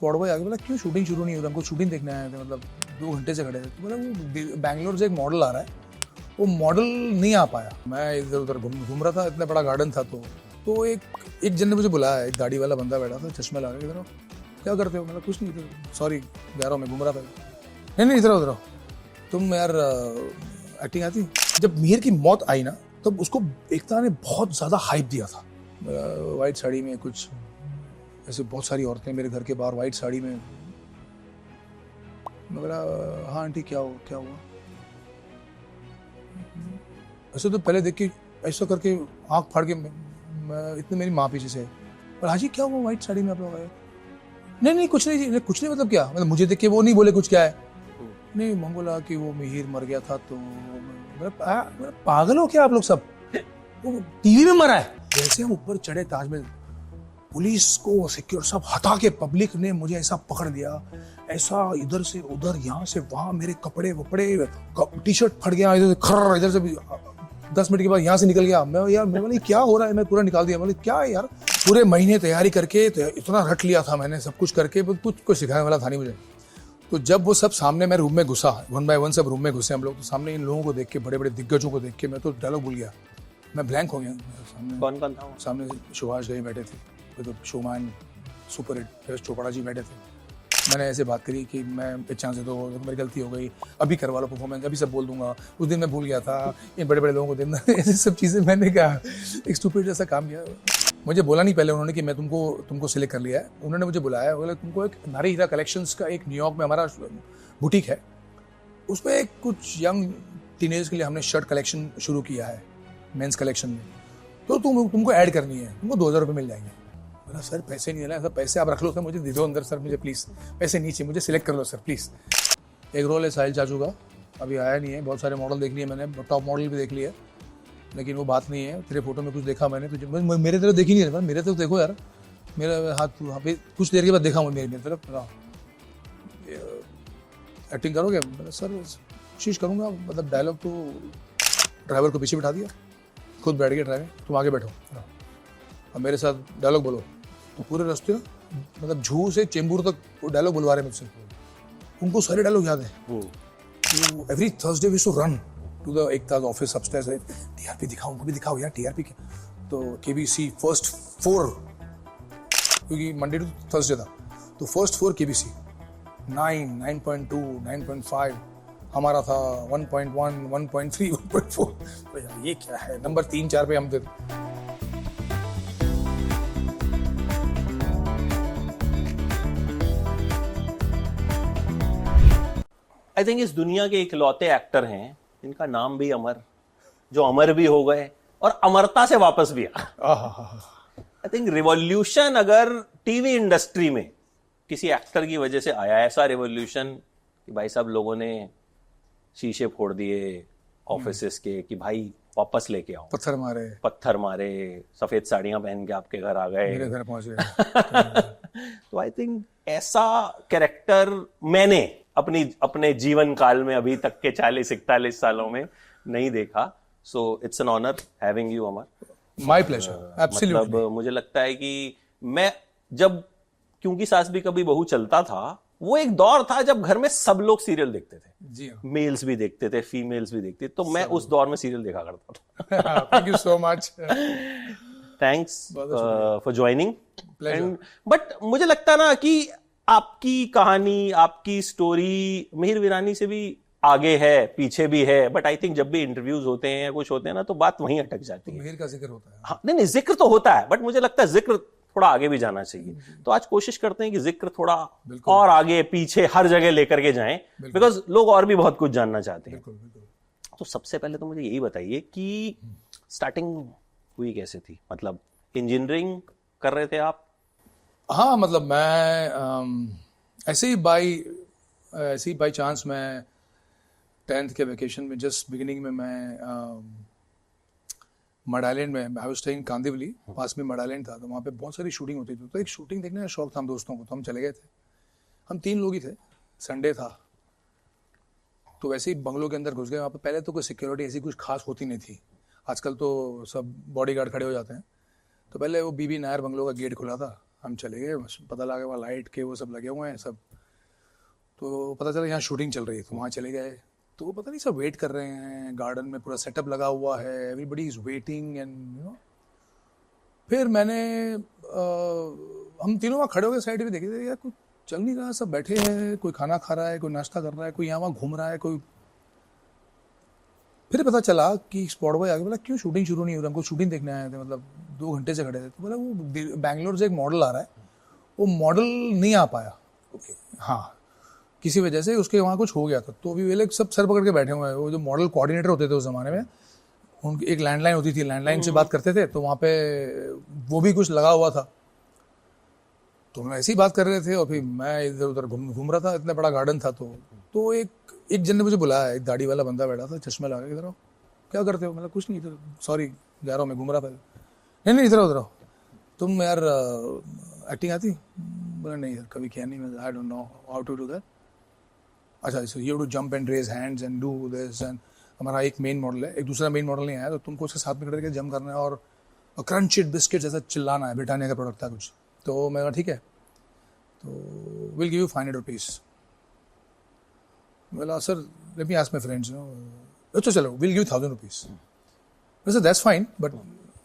Spot boy आगे बोला क्यों शूटिंग शुरू नहीं हो रहा, हमको शूटिंग देखने आए थे, मतलब 2 घंटे से खड़े थे। तो बोला वो बैंगलोर से एक मॉडल आ रहा है, वो मॉडल नहीं आ पाया। मैं इधर उधर घूम रहा था, इतना बड़ा गार्डन था। तो एक जन ने मुझे बुलाया, एक दाढ़ी वाला बंदा बैठा था, चश्मा लगा के, इधर क्या करते हो? मतलब कुछ नहीं, सॉरी जा रहा हूँ, मैं घूम रहा था। नहीं इधर उधर तुम यार एक्टिंग आती। जब मिहिर की मौत आई ना, तब तो उसको एकता ने बहुत ज़्यादा हाइप दिया था। वाइट साड़ी में कुछ ऐसे बहुत सारी औरतें मेरे घर के बाहर वाइट साड़ी में। मैं बोला हाँ आंटी क्या हुआ? ऐसे तो पहले देख के ऐसा करके आँख फाड़ के इतने मेरी माँ पीछे से, और हाजी क्या हुआ वाइट साड़ी में आप लोग आए? नहीं कुछ नहीं जी, कुछ नहीं मतलब क्या? मतलब मुझे देख के वो नहीं बोले कुछ क्या है? नहीं मैं बोला कि वो मिहिर मर गया था। तो पागल हो क्या आप लोग सब? वो टीवी में मरा है। जैसे हम ऊपर चढ़े ताजमहल, पुलिस को सिक्योर सब हटा के पब्लिक ने मुझे ऐसा पकड़ लिया, ऐसा इधर से उधर, यहाँ से वहां, मेरे कपड़े वपड़े, टी शर्ट फट गया इधर से, खर्र इधर से भी। 10 मिनट के बाद यहाँ से निकल गया मैं। यार मैं बोला क्या हो रहा है? मैं पूरा निकाल दिया। बोले क्या है यार? पूरे महीने तैयारी करके तो इतना रट लिया था मैंने, सब कुछ करके, कुछ सिखाने वाला था नहीं मुझे। तो जब वो सब सामने मैं रूम में घुसा, 1 बाय 1 सब रूम में घुसे हम लोग, तो सामने इन लोगों को देख के, बड़े बड़े दिग्गजों को देख के मैं तो डायलॉग भूल गया, मैं ब्लैंक हो गया। सामने कौन था? सामने सुभाष घई बैठे थे, तो शोमान सुपर हिट चोपड़ा जी बैठे थे। मैंने ऐसे बात करी कि मैं पहचान से, तो मेरी गलती हो गई, अभी करवा लो परफॉर्मेंस, अभी सब बोल दूंगा, उस दिन मैं भूल गया था, इन बड़े बड़े लोगों को देना, ऐसे सब चीज़ें मैंने कहा, एक स्टूपिड जैसा काम किया। मुझे बोला नहीं पहले उन्होंने कि मैं तुमको सिलेक्ट कर लिया है। उन्होंने मुझे बुलाया, बोला तुमको एक नारी हीरा कलेक्शंस का, एक न्यूयॉर्क में हमारा बुटीक है, उसमें एक कुछ यंग टीनेजर्स के लिए हमने शर्ट कलेक्शन शुरू किया है, मेंस कलेक्शन में, तो तुमको ऐड करनी है, तुमको 2000 रुपये मिल जाएंगे। बोला सर पैसे नहीं है ना, सर पैसे आप रख लो सर, मुझे दे दो अंदर सर, मुझे प्लीज़ पैसे नहीं चाहिए, मुझे सिलेक्ट कर लो सर प्लीज़। एक रोल है साहिल चाचू का, अभी आया नहीं है, बहुत सारे मॉडल देख लिए मैंने, टॉप मॉडल भी देख लिए, लेकिन वो बात नहीं है। तेरे फोटो में कुछ देखा मैंने, तुझे मेरे तरफ देखी नहीं है, मेरे तरफ देखो यार, मेरा हाथ वहाँ पे कुछ देर के बाद देखा मेरे तरफ, एक्टिंग करोगे? सर कोशिश करूँगा, मतलब डायलॉग तो ड्राइवर को पीछे बिठा दिया, खुद बैठ गया ड्राइवर, तुम आगे बैठो अब मेरे साथ डायलॉग बोलो। तो पूरे रास्ते मतलब झू से चेंबूर तक डायलॉग बुलवा रहे मुझसे, उनको सारे डायलॉग याद है। तो every Thursday we to run to the Ekta office upstairs, TRP दिखाओ, उनको भी दिखाओ यार टीआरपी क्या। तो केबीसी फर्स्ट 4, क्योंकि मंडे टू थर्सडे था, तो फर्स्ट 4 केबीसी, 9, 9.2, 9.5 हमारा था, 1.1, 1.3, 1.4। ये क्या है, नंबर 3-4 पे हम थे। आई थिंक इस दुनिया के इकलौते एक्टर हैं जिनका नाम भी अमर, जो अमर भी हो गए और अमरता से वापस भी आ। आई थिंक रिवॉल्यूशन अगर टीवी इंडस्ट्री में किसी एक्टर की वजह से आया, ऐसा रिवॉल्यूशन कि भाई साहब लोगों ने शीशे फोड़ दिए ऑफिसेस के, कि भाई वापस लेके आओ, पत्थर मारे, सफेद साड़ियां पहन के आपके घर आ गए, मेरे घर पहुंच गए। तो आई थिंक ऐसा कैरेक्टर मैंने अपने जीवन काल में अभी तक के 40-41 सालों में नहीं देखा। So it's an honour having you Amar. My pleasure, absolutely. मतलब मुझे लगता है कि मैं जब क्योंकि सास भी कभी बहू चलता था, वो एक दौर था जब घर में सब लोग सीरियल देखते थे, जी हाँ, मेल्स भी देखते थे, फीमेल्स भी देखते थे, तो मैं उस दौर में सीरियल देखा करता था। Thank you so much, thanks for joining. But मुझे लगता ना कि आपकी कहानी, आपकी स्टोरी मिहिर वीरानी से भी आगे है, पीछे भी है, बट आई थिंक जब भी इंटरव्यूज होते हैं या कुछ होते हैं ना, तो बात वहीं अटक जाती है। मिहिर का जिक्र होता है, हाँ, नहीं जिक्र तो होता है, बट मुझे लगता है जिक्र थोड़ा आगे भी जाना चाहिए। तो आज कोशिश करते हैं कि जिक्र थोड़ा और आगे पीछे हर जगह लेकर के जाएं, बिकॉज लोग और भी बहुत कुछ जानना चाहते हैं। तो सबसे पहले तो मुझे यही बताइए कि स्टार्टिंग हुई कैसे थी? मतलब इंजीनियरिंग कर रहे थे आप? हाँ, मतलब मैं ऐसे ही बाई चांस मैं 10th के वेकेशन में जस्ट बिगिनिंग में मैं मड आइलैंड में, आई वाज स्टेइंग कांदिवली, पास में मड आइलैंड था, तो वहाँ पे बहुत सारी शूटिंग होती थी। तो एक शूटिंग देखने का शौक था हम दोस्तों को, तो हम चले गए थे। हम 3 लोग ही थे, संडे था, तो वैसे ही बंगलों के अंदर घुस गए। वहाँ पे पहले तो कोई सिक्योरिटी ऐसी कुछ खास होती नहीं थी, आजकल तो सब बॉडीगार्ड खड़े हो जाते हैं। तो पहले वो बीबी नायर बंगलों का गेट खुला था, हम चले गए, पता लगा वहाँ लाइट के वो सब लगे हुए हैं सब, तो पता चला यहाँ शूटिंग चल रही है, तो वहाँ चले गए। तो पता नहीं सब वेट कर रहे हैं, गार्डन में पूरा सेटअप लगा हुआ है, everybody is waiting and you know. फिर मैंने हम तीनों वहाँ खड़े हो गए साइड में, देखे थे यार कुछ चल नहीं रहा, सब बैठे हैं, कोई खाना खा रहा है, कोई नाश्ता कर रहा है, कोई यहाँ वहाँ घूम रहा है, कोई। फिर पता चला कि स्पॉट बॉय आगे बोला क्यों शूटिंग शुरू नहीं हो रहा, हमको शूटिंग देखने आए थे, मतलब 2 घंटे से खड़े थे। तो बोला वो बैंगलोर से एक मॉडल आ रहा है, वो मॉडल नहीं आ पाया, हाँ किसी वजह से उसके वहाँ कुछ हो गया था। तो अभी वे लोग सब सर पकड़ के बैठे हुए हैं। वो जो मॉडल कोऑर्डिनेटर होते थे उस जमाने में, उनकी एक लैंडलाइन होती थी, लैंडलाइन से बात करते थे, तो वहाँ पे वो भी कुछ लगा हुआ था। तो मैं ऐसी ही बात कर रहे थे और फिर मैं इधर उधर घूम रहा था, इतना बड़ा गार्डन था। तो एक जन ने मुझे बुलाया, एक दाढ़ी वाला बंदा बैठा था, चश्मा लगा के, इधर आओ। क्या करते हो? मतलब कुछ नहीं, इधर सॉरी जा रहा हूँ, मैं घूम रहा था। नहीं इधर उधर आओ, तुम यार एक्टिंग आती? बोला नहीं यार कभी किया नहीं, मैं I don't know how to do that. अच्छा so you to jump and raise hands and do this and. हमारा एक मेन मॉडल है, एक दूसरा मेन मॉडल नहीं आया, तो तुमको उसके साथ में खड़े करके जंप करना है और क्रंचिट बिस्किट ऐसा चिल्लाना है, ब्रिटानिया का प्रोडक्ट था कुछ। तो मैं कहा ठीक है, तो विल गिव यू 500 रुपीज़। बोला sir let me ask my friends, अच्छा चलो विल गिव 1000 रुपीज़। वैसे दैट्स फाइन, बट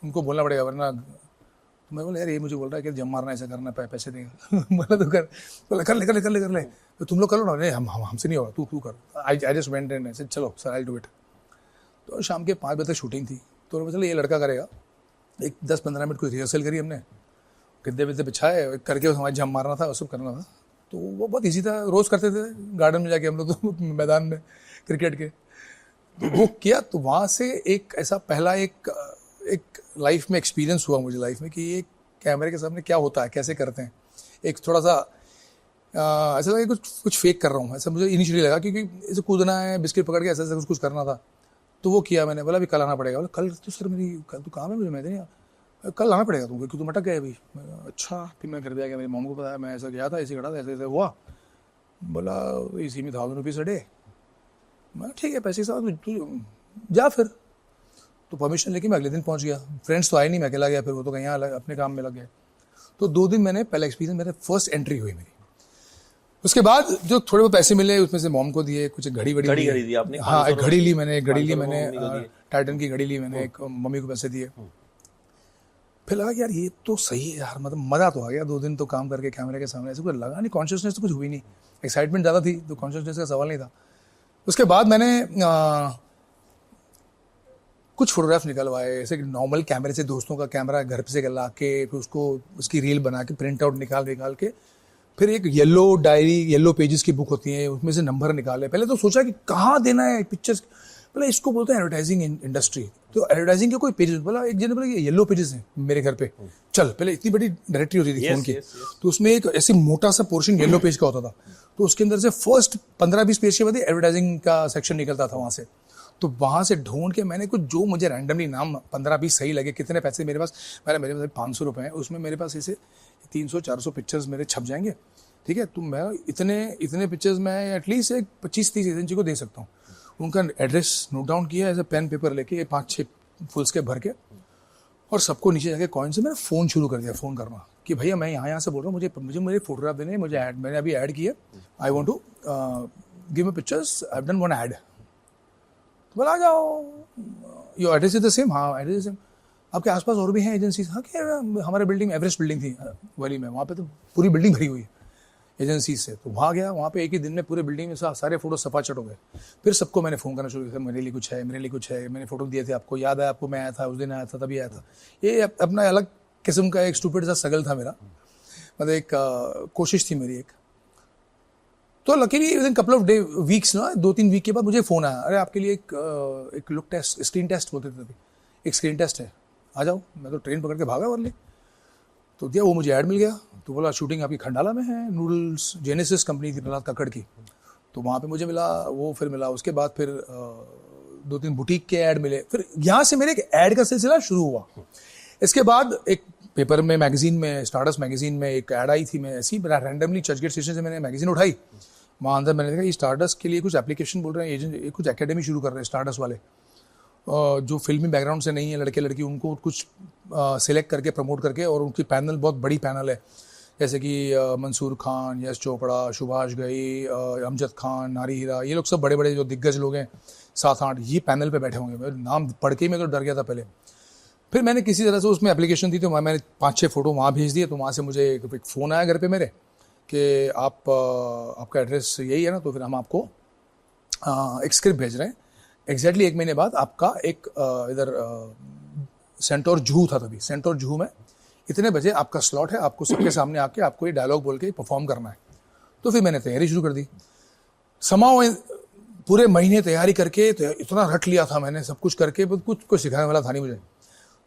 उनको बोलना पड़ेगा वरना। तो मैं बोला यार ये मुझे बोल रहा है कि जम मारना ऐसा करना, पैसे देगा। बोला तो बोला कर ले। तो तुम लोग कर लो ना। नहीं हमसे नहीं होगा, तू कर। आई जस्ट वेंट एंड ऐसे चलो सर आई डू इट। तो शाम के 5 बजे तक शूटिंग थी, तो चलो ये लड़का करेगा। एक 10-15 मिनट कोई रिहर्सल करी हमने, गद्दे विद्दे बिछाए करके हमारे जम मारना था, सब करना था। तो वो बहुत ईजी था, रोज़ करते थे गार्डन में जाके हम लोग, तो मैदान में क्रिकेट के। तो वो किया, तो वहाँ से एक ऐसा पहला एक लाइफ में एक्सपीरियंस हुआ मुझे लाइफ में कि ये कैमरे के सामने क्या होता है, कैसे करते हैं। एक थोड़ा सा ऐसा लगा कि कुछ फेक कर रहा हूँ, ऐसा मुझे इनिशियली लगा, क्योंकि ऐसे कूदना है, बिस्किट पकड़ के ऐसा कुछ करना था। तो वो किया मैंने। बोला अभी कल आना पड़ेगा। बोला कल तो सर मेरी कल तो काम है मुझे, मैं नहीं, कल आना पड़ेगा तुमको क्योंकि तुम अटक गए अभी। अच्छा, फिर मैं कर दिया कि मेरी मॉम को बताया, मैं ऐसा गया था, ऐसे खड़ा था, ऐसे हुआ। बोला इसी में 1000 रुपीज़ अ डे। मैं ठीक है पैसे साथ तू जा। फिर तो परमिशन लेके मैं अगले दिन पहुंच गया। फ्रेंड्स तो आए नहीं, मैं अकेला गया, फिर वो तो कहीं अलग अपने काम में लग गए। तो 2 दिन मैंने पहला एक्सपीरियंस, मेरे फर्स्ट एंट्री हुई मेरी। उसके बाद जो थोड़े बहुत पैसे मिले उसमें से मॉम को दिए, कुछ घड़ी दी आपने? हाँ एक घड़ी ली मैंने, टाइटन की घड़ी ली मैंने, एक मम्मी को पैसे दिए। फिर लगा कि यार ये तो सही है यार, मतलब मज़ा तो आ गया। 2 दिन तो काम करके कैमरे के सामने, ऐसे कुछ लगा नहीं, कॉन्शियसनेस तो कुछ हुई नहीं, एक्साइटमेंट ज़्यादा थी तो कॉन्शियसनेस का सवाल नहीं था। उसके बाद मैंने कुछ फोटोग्राफ निकलवाए ऐसे नॉर्मल कैमरे से, दोस्तों का कैमरा घर से ला के, फिर उसको उसकी रील बना के प्रिंट आउट निकाल के, फिर एक येलो डायरी, येलो पेजेस की बुक होती है, उसमें से नंबर निकाले। पहले तो सोचा कि कहाँ देना है पिक्चर्स, बोला इसको बोलते हैं एडवर्टाइजिंग इंडस्ट्री, तो एडवर्टाइजिंग के कोई पेजेस। बोला एक जन बोला ये येलो पेजेस हैं मेरे घर पे, चल। पहले इतनी बड़ी डायरेक्टरी होती थी फोन की, तो उसमें एक ऐसे मोटा सा पोर्शन येलो पेज का होता था, तो उसके अंदर से फर्स्ट 15-20 पेज के बाद एडवर्टाइजिंग का सेक्शन निकलता था वहाँ से। तो वहाँ से ढूंढ के मैंने कुछ जो मुझे रैंडमली नाम 15-20 सही लगे, कितने पैसे मेरे पास, मेरे पास 500 रुपये हैं, उसमें मेरे पास ऐसे 300-400 पिक्चर्स मेरे छप जाएंगे, ठीक है। तो मैं इतने पिक्चर्स में एटलीस्ट एक 25-30 एजेंसी को दे सकता हूँ। उनका एड्रेस नोट डाउन किया, ऐसे पेन पेपर लेके 5-6 फुल्स के भर के, और सबको नीचे जाके कॉइन से मैंने फ़ोन शुरू कर दिया, फ़ोन करना कि भैया मैं यहाँ से बोल रहा हूँ, मुझे मेरे फोटोग्राफ देने, मुझे ऐड, मैंने अभी ऐड किया, I want to give me pictures, I have done one ad. बोला आ जाओ, your address is the same? हाँ एड्रेस सेम। आपके आसपास और भी हैं एजेंसीज? हाँ क्या, हमारे बिल्डिंग एवरेस्ट बिल्डिंग थी वली में, वहाँ पे तो पूरी बिल्डिंग भरी हुई है एजेंसीज से। तो वहाँ गया, वहाँ पे एक ही दिन में पूरे बिल्डिंग में सारे फोटो सपाचट हो गए। फिर सबको मैंने फ़ोन करना शुरू किया, मेरे लिए कुछ है, मेरे लिए कुछ है, मैंने फोटो दिए थे आपको, याद है आपको? मैं आया था उस दिन, आया था तभी आया था। ये अपना अलग किस्म का एक स्टूपिड सा स्ट्रगल था मेरा, मतलब एक कोशिश थी मेरी एक। तो luckily within couple of weeks ना, 2-3 वीक के बाद मुझे फ़ोन आया, अरे आपके लिए एक लुक टेस्ट, स्क्रीन टेस्ट बोलते थे, एक स्क्रीन टेस्ट है, आ जाओ। मैं तो ट्रेन पकड़ के भागा वाले, तो दिया, वो मुझे ऐड मिल गया। तो बोला शूटिंग आपकी खंडाला में है, नूडल्स जेनेसिस कंपनी थी प्रहलाद कक्कड़ की, तो वहाँ पे मुझे मिला वो। फिर मिला उसके बाद फिर 2-3 बुटीक के ऐड मिले, फिर यहाँ से मेरे एक ऐड का सिलसिला शुरू हुआ। इसके बाद एक पेपर में, मैगजीन में, स्टारडस्ट मैगजीन में एक ऐड आई थी, मैं ऐसी रैंडमली चर्चगेट स्टेशन से मैंने मैगजीन उठाई, वहाँ अंदर मैंने देखा ये स्टारडस्ट के लिए कुछ एप्लीकेशन बोल रहे हैं एजेंट, कुछ एकेडमी शुरू कर रहे हैं स्टारडस्ट वाले, जो फिल्मी बैकग्राउंड से नहीं है, लड़के लड़की, उनको कुछ सिलेक्ट करके प्रमोट करके, और उनकी पैनल बहुत बड़ी पैनल है, जैसे कि मंसूर खान, यश चोपड़ा, सुभाष घई, अमजद खान, नारी हीरा, ये लोग सब बड़े बड़े जो दिग्गज लोग हैं 7-8, ये पैनल पे बैठे होंगे। मेरे नाम पढ़ के ही मैं तो डर गया था पहले। फिर मैंने किसी तरह से उसमें एप्लीकेशन दी तो मैंने 5-6 फ़ोटो वहाँ भेज दिए। तो वहाँ से मुझे एक फ़ोन आया घर पे मेरे कि आपका एड्रेस यही है ना, तो फिर हम आपको एक स्क्रिप्ट भेज रहे हैं। एग्जैक्टली 1 महीने बाद आपका एक इधर सेंटोर जूहू था, तभी सेंटोर जूहू में इतने बजे आपका स्लॉट है, आपको सबके सामने आके आपको ये डायलॉग बोल के परफॉर्म करना है। तो फिर मैंने तैयारी शुरू कर दी। समाओ पूरे महीने तैयारी करके तो इतना रट लिया था मैंने, सब कुछ करके, कुछ सिखाने वाला था नहीं मुझे।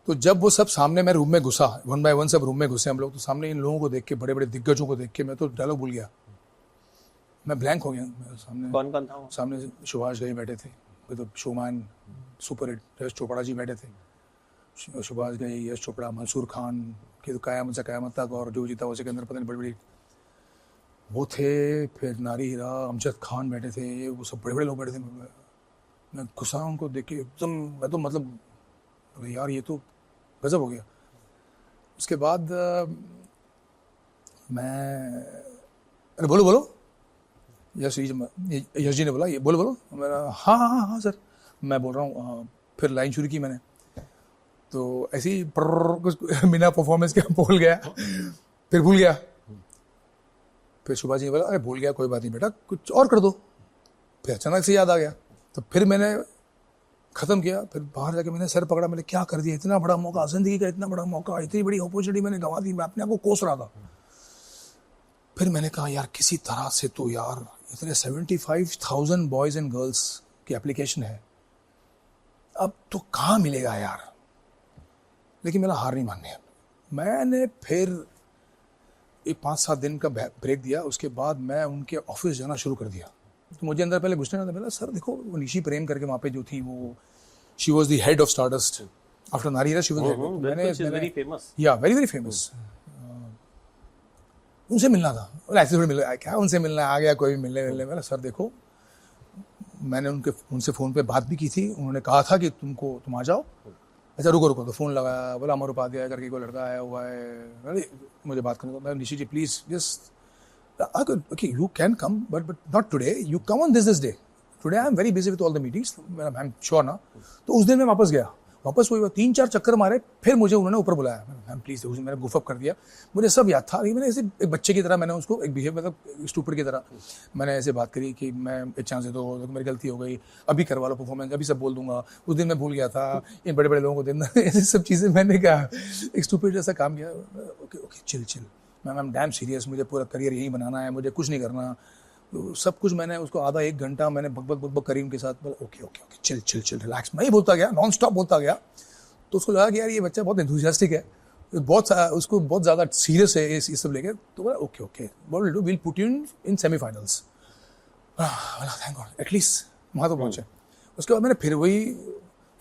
तो जब वो सब सामने मैं रूम में घुसा, 1 by 1 सब रूम में घुसे हम लोग, तो सामने इन लोगों को देख के, बड़े बड़े दिग्गजों को देख के मैं तो डायलॉग भूल गया, मैं ब्लैंक हो गया। सामने कौन कौन था? सामने सुभाष घई बैठे थे, तो शोमान सुपर हिट यश चोपड़ा जी बैठे थे। सुभाष घई, यश चोपड़ा, मंसूर खान की तो कयामत से कयामत तक, और जो जीता वो सिकंदर, पता नहीं बड़ी बड़ी वो थे। फिर नारी हीरा, अमजद खान बैठे थे, वो सब बड़े बड़े लोग बैठे थे। मैं घुसा उनको देख के एकदम, मैं तो मतलब यार ये तो गजब हो गया। उसके बाद मैं, अरे बोलो बोलो, यश जी ने बोला ये बोलो बोलो। मेरा हाँ हाँ हाँ हाँ सर, मैं बोल रहा हूँ। फिर लाइन शुरू की मैंने, तो ऐसे ही कुछ बिना परफॉर्मेंस के बोल गया, फिर भूल गया। फिर सुभाष जी ने बोला अरे भूल गया कोई बात नहीं बेटा, कुछ और कर दो। फिर अचानक से याद आ गया, तो फिर मैंने ख़त्म किया। फिर बाहर जाके मैंने सर पकड़ा, मैंने क्या कर दिया, इतना बड़ा मौका, जिंदगी का इतना बड़ा मौका, इतनी बड़ी अपॉर्चुनिटी मैंने गंवा दी। मैं अपने आप को कोस रहा था। फिर मैंने कहा यार किसी तरह से तो यार, इतने 75,000 बॉयज़ एंड गर्ल्स की एप्लीकेशन है, अब तो कहाँ मिलेगा यार। लेकिन मेरा हार नहीं माननी है। मैंने फिर एक 5-7 दिन का ब्रेक दिया। उसके बाद मैं उनके ऑफिस जाना शुरू कर दिया। तो मुझे अंदर पहले घुसने था, बोला सर देखो वो निशी प्रेम करके वहाँ पे जो थी, वो she was the head of Stardust after Nari Hira, she was very very famous. उनसे मिलना था, ऐसे थोड़ी मिलना, क्या उनसे मिलना, आ गया कोई भी मिलने। मेरा सर देखो, मैंने उनसे फ़ोन पे बात भी की थी। उन्होंने कहा था कि तुम आ जाओ। अच्छा रुको, तो फ़ोन लगाया, बोला अमर उपाध्याय करके कोई लड़का आया हुआ है, अरे मुझे बात करने को। मैं Nishi ji please just, okay, you can come, but not today. You come on this day. Today I am very busy with all the meetings. I'm sure ना। तो उस दिन मैं वापस गया, वापस वही 3-4 चक्कर मारे, फिर मुझे उन्होंने ऊपर बुलाया। मैम प्लीज़, उस दिन मैंने गुफअप कर दिया, मुझे सब याद था। मैंने ऐसे एक बच्चे की तरह मैंने उसको एक बिहेव, मतलब स्टूपिड की तरह मैंने ऐसे बात करी कि मैं एक चांस दे दो, मेरी गलती हो गई, अभी करवा लो परफॉर्मेंस, अभी सब बोल दूंगा, उस दिन मैं भूल गया था, इन बड़े बड़े लोगों को देना, ऐसे सब चीज़ें मैंने कहा, एक स्टूपिड जैसा काम किया। Okay chill ma'am, I am damn serious, मुझे पूरा करियर यही बनाना है, मुझे कुछ नहीं करना। तो सब कुछ मैंने उसको आधा 1 घंटा मैंने बकबक करी उनके साथ। बोला ओके चिल रिलैक्स, मैं ही बोलता गया, नॉन स्टॉप बोलता गया। तो उसको लगा कि यार ये बच्चा बहुत एंथुसियास्टिक है, उसको बहुत ज़्यादा सीरियस है इस सब लेके। तो बोला okay what will do, will put you in semifinals. बोला थैंक गॉड एटलीस्ट वहाँ तो पहुँचे। उसके बाद मैंने फिर वही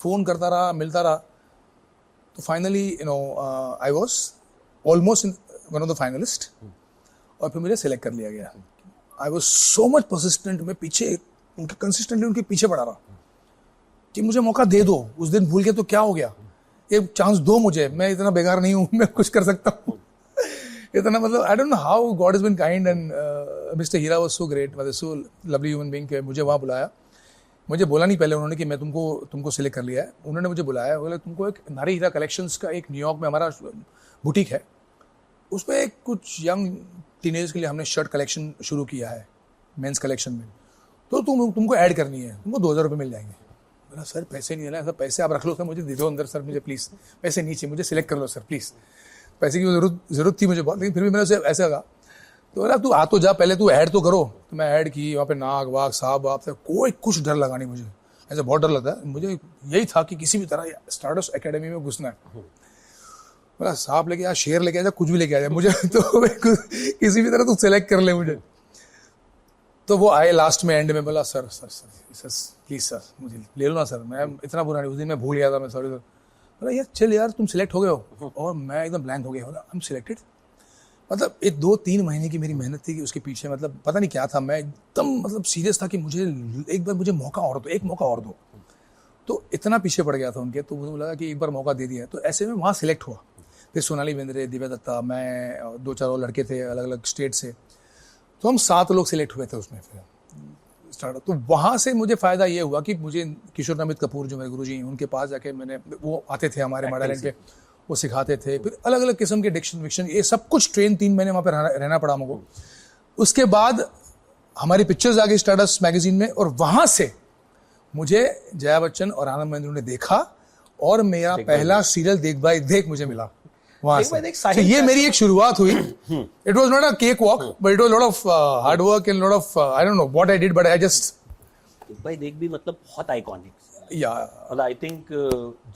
फ़ोन करता रहा, मिलता रहा। तो finally I was almost in one of the finalist, और फिर मुझे सेलेक्ट कर लिया गया। I was so much persistent, मैं पीछे उनके कंसिस्टेंटली उनके पीछे पड़ा रहा कि मुझे मौका दे दो। उस दिन भूल के तो क्या हो गया, एक चांस दो मुझे, मैं इतना बेकार नहीं हूँ, मैं कुछ कर सकता हूँ। इतना मतलब I don't know how God is been kind and mister Heera was so great, मतलब सो लवली ह्यूमन बीइंग के मुझे वहाँ बुलाया। मुझे बोला नहीं पहले उन्होंने कि मैं तुमको सिलेक्ट कर लिया है। उन्होंने मुझे बुलाया, बोले तुमको एक नारी हीरा कलेक्शंस का एक न्यूयॉर्क में हमारा बुटीक है, उसमें कुछ यंग टीनेज के लिए हमने शर्ट कलेक्शन शुरू किया है मेंस कलेक्शन में, तो तुमको ऐड करनी है, तुमको 2,000 रुपये मिल जाएंगे। बोला सर पैसे नहीं देना, सर पैसे आप रख लो सर, मुझे दे दो अंदर सर, मुझे प्लीज़ पैसे नहीं चाहिए, मुझे सिलेक्ट कर लो सर प्लीज़। पैसे की ज़रूरत थी मुझे बहुत, लेकिन फिर भी मैंने उसे ऐसा कहा। तो बोला तू आ तो जा, पहले तू ऐड तो करो। तो मैं ऐड की, वहाँ पे नाक वाक साहब आप से कोई कुछ डर लगा नहीं मुझे, ऐसा बहुत डर लगता है मुझे। यही था कि किसी भी तरह स्टारडस्ट एकेडमी में घुसना है। बोला सांप लेके आ, शेर लेके आ जा, कुछ भी लेके आ जाए मुझे, तो किसी भी तरह तू सेलेक्ट कर ले मुझे। तो वो आए लास्ट में एंड में, बोला सर प्लीज़ सर मुझे ले लो ना सर, मैं इतना बुरा नहीं, उस दिन मैं भूल गया था, मैं सॉरी सर। बोला यार चल यार तुम सिलेक्ट हो गए हो, और मैं एकदम ब्लैंक हो गया। बोला आई एम सिलेक्टेड, मतलब एक 2-3 महीने की मेरी मेहनत थी कि उसके पीछे, मतलब पता नहीं क्या था, मैं एकदम मतलब सीरियस था कि मुझे एक बार मुझे मौका और दो, एक मौका और दो। तो इतना पीछे पड़ गया था उनके, तो मुझे लगा कि एक बार मौका दे दिया। तो ऐसे में वहाँ सिलेक्ट हुआ। फिर सोनाली बेंद्रे, दिव्या दत्ता, मैं और 2-4 और लड़के थे अलग अलग स्टेट से, तो हम 7 लोग सिलेक्ट हुए थे उसमें फिर स्टार्टअप। तो वहाँ से मुझे फ़ायदा ये हुआ कि मुझे किशोर नमित कपूर जो मेरे गुरुजी हैं उनके पास जाके मैंने, वो आते थे हमारे मॉडल पे, वो सिखाते थे, फिर अलग अलग किस्म के डिक्शन विक्शन ये सब कुछ ट्रेन 3 महीने वहाँ पे रहना पड़ा मुझको। उसके बाद हमारी पिक्चर्स आ गई स्टारडस्ट मैगजीन में, और वहाँ से मुझे जया बच्चन और आनंद महेंद्र ने देखा, और मेरा पहला सीरियल देख भाई देख मुझे मिला वहां से। तो ये मेरी एक शुरुआत हुई। It was not a cake walk, but it was lot of hard work and lot of I don't know what I did, but I just भाई देख भी मतलब बहुत आइकॉनिक, या मतलब आई थिंक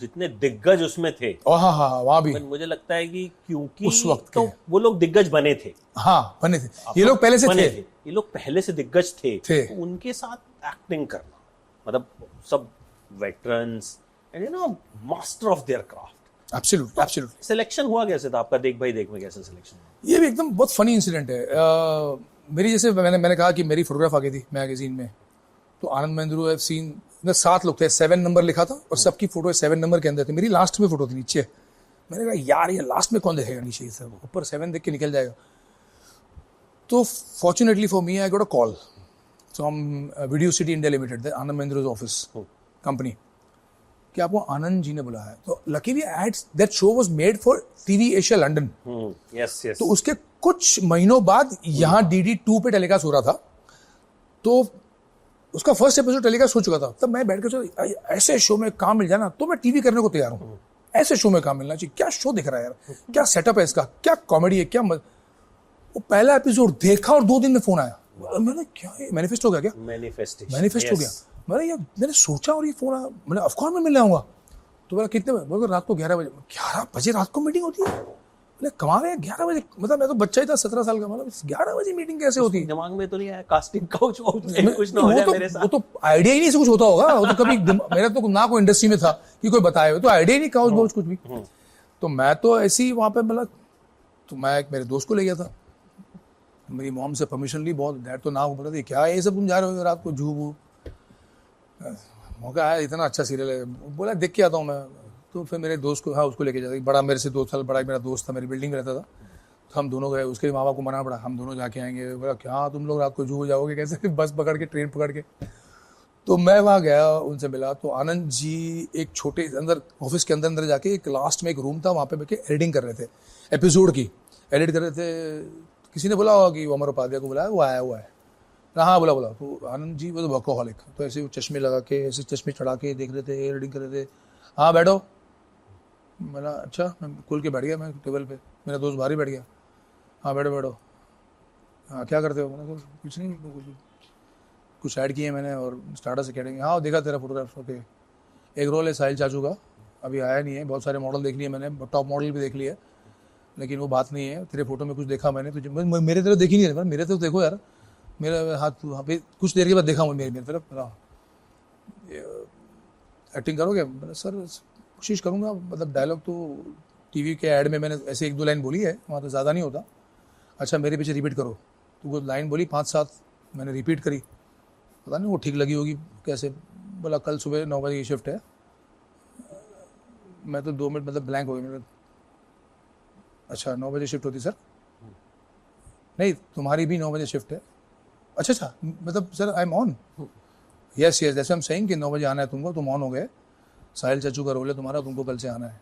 जितने दिग्गज उसमें थे, हाँ वहाँ भी मुझे लगता है कि क्योंकि उस वक्त तो वो लोग दिग्गज बने थे, हाँ बने थे, ये लोग पहले से थे, ये लोग पहले से दिग्गज थे। तो उनके साथ एक्टिंग करना, मतलब सब veterans and you know master of their craft. Absolutely selection हुआ कैसे था आपका देख भाई देख में, कैसे सिलेक्शन हुआ? ये भी एकदम बहुत फनी इंसिडेंट है। मेरी जैसे मैंने कहा कि मेरी फोटोग्राफ आ गई थी मैगजीन में, तो आनंद महेंद्र हैव सीन, 7 लोग थे, 7 नंबर लिखा था और सबकी फोटो 7 नंबर के अंदर थी, मेरी लास्ट में फोटो थी नीचे। मैंने कहा यार ये लास्ट में कौन देखेगा नीचे, सब ऊपर 7 देख के निकल जाएगा। तो fortunately for me I got a call from video city India limited, Anand Mahendra office company, कि आपको आनंद जी ने बुलाया है। तो luckily that show was made for TV Asia London. Yes yes. तो उसके कुछ महीनों बाद यहाँ DD2 पे टेलीकास्ट हो रहा था, तो उसका फर्स्ट एपिसोड टेलीकास्ट हो चुका था। तब मैं बैठ के ऐसे शो में काम मिल जाए ना तो मैं टीवी करने को तैयार हूँ, ऐसे शो में काम मिलना चाहिए। क्या शो दिख रहा है यार, क्या सेटअप है इसका, क्या कॉमेडी है, क्या वो पहला एपिसोड देखा और 2 दिन में फोन आया। मैंने क्या मैनिफेस्ट हो गया, क्या मैनिफेस्ट हो गया। मैंने यार मैंने सोचा और ये फोन आया, मैंने ऑफकोर्स मैं मिलने आऊंगा। तो बोला कितने बजे? बोला रात को 11 बजे। 11 बजे रात को मीटिंग होती है? बोले कमाल है, 11 बजे, मतलब मैं तो बच्चा ही था 17 साल का, मतलब 11 बजे मीटिंग कैसे होती है? दिमाग में तो नहीं आया कास्टिंग काउच कुछ ना हो जाए मेरे साथ? वो तो आइडिया ही नहीं से कुछ होता होगा, वो तो कभी मेरा तो ना कोई इंडस्ट्री में था कि कोई बताए, तो आइडिया ही नहीं काउच बाउच कुछ भी। तो मैं तो ऐसे ही वहाँ पे, मतलब तो मैं एक मेरे दोस्त को ले गया था, मेरी मॉम से परमिशन ली, बहुत डैड तो ना बोला था क्या है ये सब तुम जा रहे हो रात को जू, मौका आया, इतना अच्छा सीरियल है, बोला देख के आता हूँ मैं। तो फिर मेरे दोस्त को, हाँ उसको लेके जाता, बड़ा मेरे से 2 साल बड़ा मेरा दोस्त था, मेरी बिल्डिंग में रहता था, तो हम दोनों गए। उसके माँ बाप को मना पड़ा, हम दोनों जाके आएंगे। बोला क्या तुम लोग रात को जू जाओगे कैसे, बस पकड़ के, ट्रेन पकड़ के। तो मैं वहाँ गया, उनसे मिला, तो आनंद जी एक छोटे अंदर ऑफिस के अंदर जाके एक लास्ट में एक रूम था, वहाँ पे बैठे एडिटिंग कर रहे थे, एपिसोड की एडिट कर रहे थे। किसी ने बोला होगा कि वो अमर उपाध्याय को बुलाया, वो आया हुआ है। हाँ बोला। तो आनंद जी वो तो वर्कोहॉलिक, तो ऐसे वो चश्मे लगा के, ऐसे चश्मे चढ़ा के देख रहे थे, एडिटिंग कर रहे थे। हाँ बैठो। मैंने अच्छा, मैं खुल के बैठ गया, मैं टेबल पे, मेरा दोस्त बाहर ही बैठ गया। हाँ बैठो। हाँ क्या करते हो? मैंने कहा कुछ नहीं, कुछ ऐड किए मैंने और स्टार्टअप से कहेंगे। हाँ देखा तेरा फोटोग्राफ, ओके। एक रोल है साहिल चाचू का, अभी आया नहीं है, बहुत सारे मॉडल देख लिए मैंने, टॉप मॉडल भी देख लिया, लेकिन वो बात नहीं है। तेरे फोटो में कुछ देखा मैंने, तुझे मेरे तरफ देखी नहीं है, मेरे तरफ देखो यार, मेरा हाथ वहाँ पे कुछ देर के बाद देखा मेरे तरफ, एक्टिंग करोगे? मैंने सर कोशिश करूँगा, मतलब डायलॉग तो टीवी के ऐड में मैंने ऐसे 1-2 लाइन बोली है, वहाँ तो ज़्यादा नहीं होता। अच्छा मेरे पीछे रिपीट करो। तो वो लाइन बोली 5-7 मैंने रिपीट करी, पता नहीं वो ठीक लगी होगी कैसे। बोला कल सुबह 9 बजे की शिफ्ट है। मैं तो 2 मिनट मतलब ब्लैंक हो गया। अच्छा 9 बजे शिफ्ट होती सर? नहीं तुम्हारी भी 9 बजे शिफ्ट है। अच्छा मतलब sir I am on. Yes जैसे हम सेइंग कि 9 बजे आना है तुमको, तुम ऑन हो गए, साहिल चाचू का रोल है तुम्हारा, तुमको कल से आना है।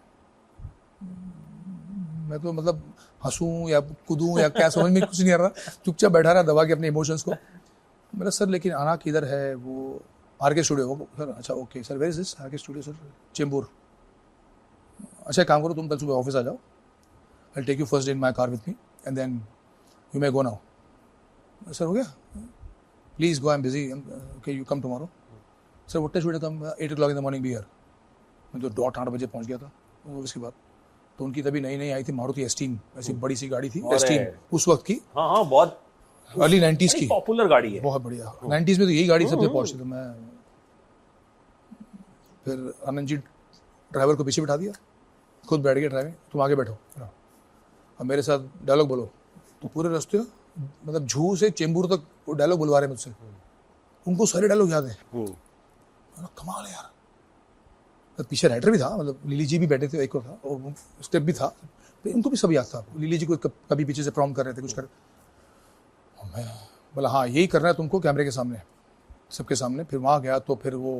मैं तो मतलब हंसूं या कूदूं या क्या, समझ में कुछ नहीं आ रहा, चुपचाप बैठा रहा दबा के अपने इमोशंस को। मेरा सर लेकिन आना किधर है? वो आरके स्टूडियो सर। अच्छा okay sir, where is this? RK studio sir, Chembur. अच्छा काम करो, तुम कल सुबह ऑफिस आ जाओ, I take you first day in my car with me and then you may go now. Sir हो गया, please go, I am busy, okay you come tomorrow. Sir what time should I come? 8 o'clock in the morning be here. मैं तो dot 8 बजे पहुंच गया था office के बाद। तो उनकी तभी नई आई थी मारुति एस्टीम, ऐसी बड़ी सी गाड़ी थी एस्टीम उस वक्त की। हाँ बहुत अर्ली 90s की पॉपुलर गाड़ी है, बहुत बढ़िया। 90s में तो यही गाड़ी सबसे पहुंचती थी। मैं फिर आनंद जी ड्राइवर को पीछे बिठा दिया, खुद बैठ गया ड्राइविंग, तुम आगे बैठो, अब मेरे साथ डायलॉग बोलो। तो पूरे रास्ते मतलब झू से चेंबूर तक वो डायलॉग बुलवा रहे मुझसे, उनको सारे डायलॉग याद है। कमाल है यार। तो पीछे राइटर भी था, मतलब लीली जी भी बैठे थे, एक और था, और स्टेप भी था, तो इनको भी सब याद था। लीली जी को कभी पीछे से प्रॉम्प्ट कर रहे थे कुछ कर, मैं बोला हाँ यही करना है तुमको कैमरे के सामने, सबके सामने। फिर वहाँ गया तो फिर वो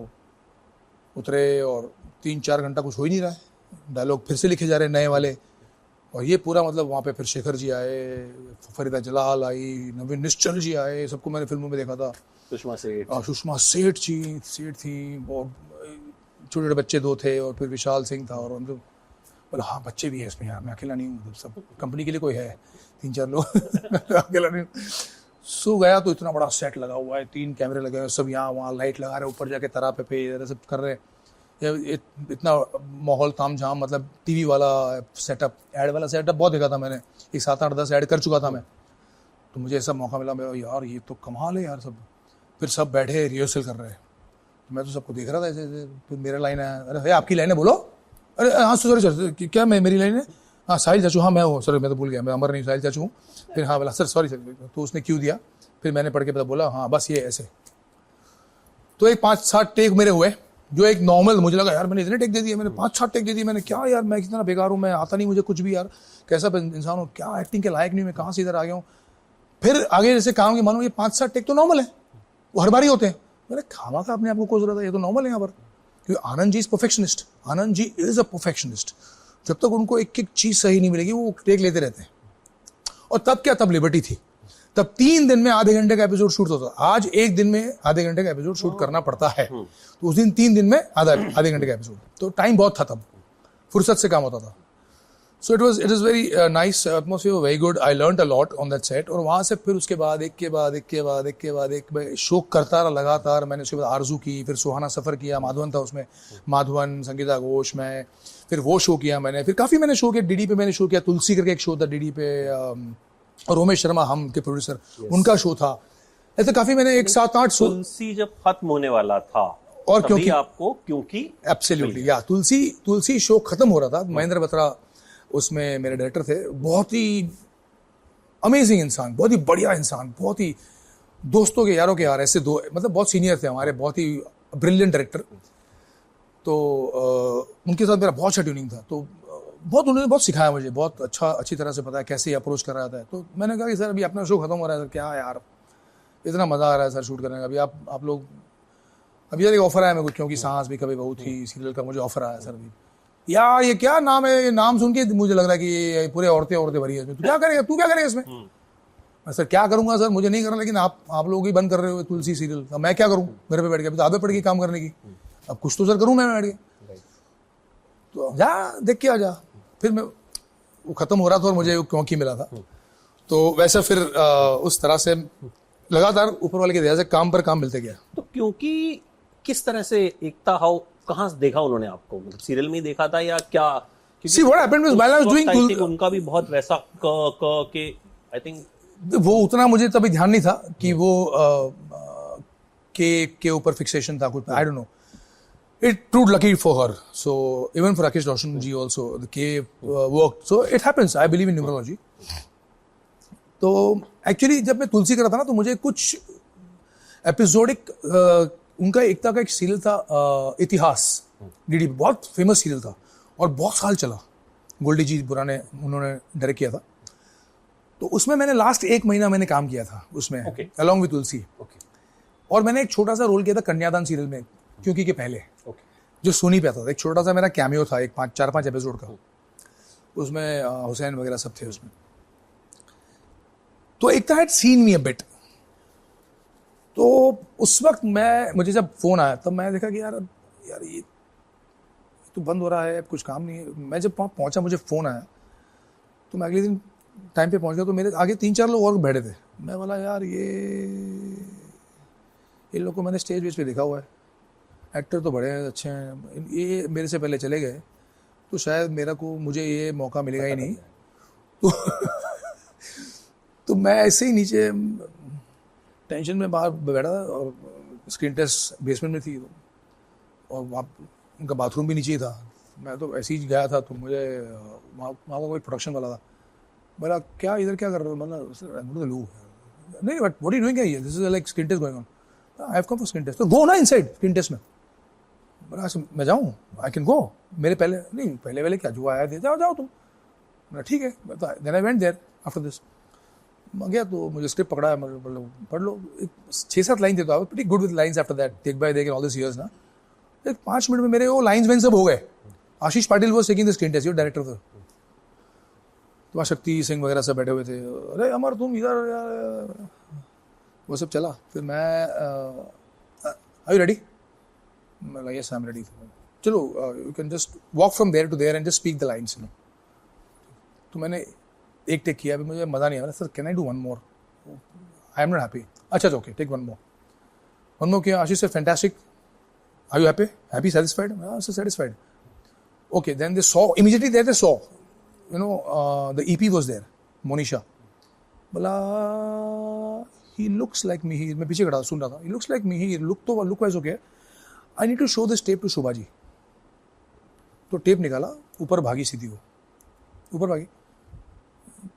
उतरे और 3-4 घंटा कुछ हो ही नहीं रहा है, डायलॉग फिर से लिखे जा रहे हैं नए वाले। और ये पूरा मतलब वहाँ पे फिर शेखर जी आए, फरीदा जलाल आई, नवीन निश्चल जी आए, सबको मैंने फिल्मों में देखा था। सुषमा सेठ, सुषमा सेठ थी, और छोटे छोटे बच्चे 2 थे, और फिर विशाल सिंह था, और मतलब बोला हाँ बच्चे भी है इसमें यार, मैं अकेला नहीं हूँ, मतलब सब कंपनी के लिए कोई है 3-4 लोग अकेला नहीं हूँ। सो गया तो इतना बड़ा सेट लगा हुआ है, 3 कैमरे लगे हुए, सब यहाँ वहाँ लाइट लगा रहे, ऊपर जाके तरापे पे इधर सब कर रहे, इतना माहौल तामझाम, मतलब टीवी वाला सेटअप, ऐड वाला सेटअप बहुत देखा था मैंने, एक 7-8-10 ऐड कर चुका था मैं। तो मुझे ऐसा मौका मिला, मैं यार ये तो कमाल है यार सब। फिर सब बैठे रिहर्सल कर रहे हैं, तो मैं तो सबको देख रहा था ऐसे ऐसे। फिर मेरा लाइन है, अरे भैया आपकी लाइन है बोलो, अरे हाँ सॉरी सर क्या मैं मेरी लाइन है, हाँ साहिल चाचू, हाँ मैं हूँ सर, मैं तो भूल गया, मैं अमर नहीं साहिल चाचू हूँ। फिर हाँ बोला सर सॉरी सर, तो उसने क्यों दिया, फिर मैंने पढ़ के बोला हाँ बस ये ऐसे। तो एक 5-7 टेक मेरे हुए, जो एक नॉर्मल, मुझे लगा यार मैंने इतने टेक दे दिए, मैंने 5-7 टेक दे दिए, मैंने क्या यार मैं कितना बेकार हूँ, मैं आता नहीं मुझे कुछ भी यार, कैसा इंसान हूँ, क्या एक्टिंग के लायक नहीं, मैं कहाँ से इधर आ गया हूँ। फिर आगे जैसे काम की मानो ये 5-7 टेक तो नॉर्मल है, वो हर बार ही होते हैं। मैंने खामा का अपने आप को कोस रहा था, ये तो नॉर्मल है यहाँ पर, क्योंकि Anand ji is perfectionist, Anand ji is a perfectionist. जब तक उनको एक एक चीज सही नहीं मिलेगी वो टेक लेते रहते हैं। और तब क्या, तब लिबर्टी थी, तब 3 दिन में आधे घंटे का एपिसोड शूट होता था। आज 1 दिन में आधे घंटे का एपिसोड शूट करना पड़ता है, तो उस दिन 3 दिन में आधे घंटे का एपिसोड, तो टाइम बहुत था, तब फुर्सत से काम होता था। So it is very nice atmosphere, very good, I learned a lot on that set. और वहाँ से फिर उसके बाद एक के बाद एक शो करता रहा लगातार। मैंने उसके बाद आरजू की, फिर सुहाना सफ़र किया, माधवन था उसमें, माधवन, संगीता घोष, मैं, फिर वो शो किया मैंने। फिर काफ़ी मैंने शो किया, डीडी पे मैंने शो किया, तुलसी करके एक शो था डीडी पे, और रोमेश शर्मा हम के प्रोड्यूसर, उनका शो था। ऐसे काफ़ी मैंने 1-7-8 शो। तुलसी जब खत्म होने वाला था, और क्योंकि आपको, क्योंकि एब्सोल्युटली या तुलसी शो खत्म हो रहा था, महेंद्र बत्रा उसमें मेरे डायरेक्टर थे, बहुत ही अमेजिंग इंसान, बहुत ही बढ़िया इंसान, बहुत ही दोस्तों के यारों के यार, ऐसे दो, मतलब बहुत सीनियर थे हमारे, बहुत ही ब्रिलियंट डायरेक्टर। तो उनके साथ मेरा बहुत अच्छा ट्यूनिंग था, तो उन्होंने बहुत सिखाया मुझे, बहुत अच्छी तरह से पता है कैसे अप्रोच कर रहा था। तो मैंने कहा कि सर अभी अपना शो खत्म हो रहा है सर, क्या यार इतना मज़ा आ रहा है सर शूट करने का, अभी आप लोग, अभी यार एक ऑफर आया मेरे को, क्योंकि सांस भी कभी बहू थी सीरियल का, मुझे ऑफर आया सर अभी। यार ये क्या नाम है, ये नाम सुन के मुझे लग रहा है कि ये पूरे औरतें भरी है इसमें, तू क्या करेगा इसमें। मैं सर क्या करूंगा सर, मुझे नहीं करना, लेकिन आप लोग ही बंद कर रहे हो तुलसी सीरियल, मैं क्या करूं, मेरे पे बैठ के, तो आदत पड़ गई काम करने की, अब कुछ तो सर करूं मैं बैठ के, तो जा देख के आ जा। फिर मैं, वो खत्म हो रहा था और मुझे क्योंकि मिला था, तो वैसा फिर उस तरह से लगातार ऊपर वाले की दया से काम पर काम मिलते गया। तो क्योंकि किस तरह से एकता हाउ, कहाँ से देखा उन्होंने आपको, मतलब सीरियल में ही देखा था या क्या? See what happened was while I was doing उनका भी बहुत वैसा के आई थिंक, वो उतना मुझे तभी ध्यान नहीं था कि वो के ऊपर फिक्सेशन था कुछ, I don't know, it proved lucky for her, so even for Rakesh Roshan ji also the K worked, so it happens, I believe in numerology. तो एक्चुअली जब मैं तुलसी कर रहा था ना, तो मुझे कुछ एपिसोडिक, उनका एकता का एक सीरियल था इतिहास, डीडी, बहुत फेमस सीरियल था और बहुत साल चला, गोल्डी जी पुराने उन्होंने डायरेक्ट किया था। तो उसमें मैंने लास्ट 1 महीना मैंने काम किया था उसमें, अलॉन्ग विद तुलसी। और मैंने एक छोटा सा रोल किया था कन्यादान सीरियल में, क्योंकि के पहले, जो सोनी पे आता था, एक छोटा सा मेरा कैमियो था, एक 4-5 एपिसोड का, उसमें हुसैन वगैरह सब थे उसमें। तो Ekta had seen me a bit, तो उस वक्त मुझे जब फोन आया तब मैं देखा कि यार ये तो बंद हो रहा है, अब कुछ काम नहीं है। मैं जब पहुंचा, मुझे फोन आया, तो मैं अगले दिन टाइम पे पहुंच गया, तो मेरे आगे 3-4 लोग और बैठे थे। मैं बोला यार ये लोग को मैंने स्टेज वेज पे देखा हुआ है, एक्टर तो बड़े अच्छे हैं, ये मेरे से पहले चले गए, तो शायद मुझे ये मौका मिलेगा ही नहीं। तो मैं ऐसे ही नीचे टेंशन में बाहर बैठा था, और स्क्रीन टेस्ट बेसमेंट में थी, और वहाँ उनका बाथरूम भी नीचे ही था। मैं तो ऐसे ही गया था, तो मुझे वहाँ का कोई प्रोडक्शन वाला था, बोला क्या इधर क्या कर रहे हो, मतलब नहीं but what are you doing here, this is like screen test going on, I have come for screen test, तो गो ना इनसाइड स्क्रीन टेस्ट में। बोला मैं जाऊँ, आई कैन गो, मेरे पहले नहीं, पहले क्या जो आया थे, जाओ तुम। मैंने ठीक है, then I went there after this. मैं गया तो मुझे स्क्रिप्ट पकड़ा है, मतलब पढ़ लो, 6-7 लाइन थे, तो I pretty good with lines after that, take by take in all this years ना। एक 5 मिनट में मेरे वो लाइन्स वाइन सब हो गए। Ashish Patil was taking the screen test, director थे, तो वहाँ शक्ति सिंह वगैरह सब बैठे हुए थे, अरे अमर तुम इधर यार, वो सब चला। फिर मैं आर यू रेडी, मैं यस आई एम रेडी, चलो you can just walk from there to there and just speak the lines. तो मैंने एक टेक किया, अभी मुझे मज़ा नहीं आ रहा, sir can I do one more, I am not happy, अच्छा ओके टेक वन मोर किया। आशीष से fantastic, are you happy satisfied, satisfied, okay, then they saw immediately there, they saw, you know, the EP was there, Monisha, बोला he looks like Mihir, मैं पीछे खड़ा सुन रहा था, he looks like Mihir, look wise okay, I need to show this tape to Shobha ji. तो tape निकाला, ऊपर भागी सीधी, वो ऊपर भागी,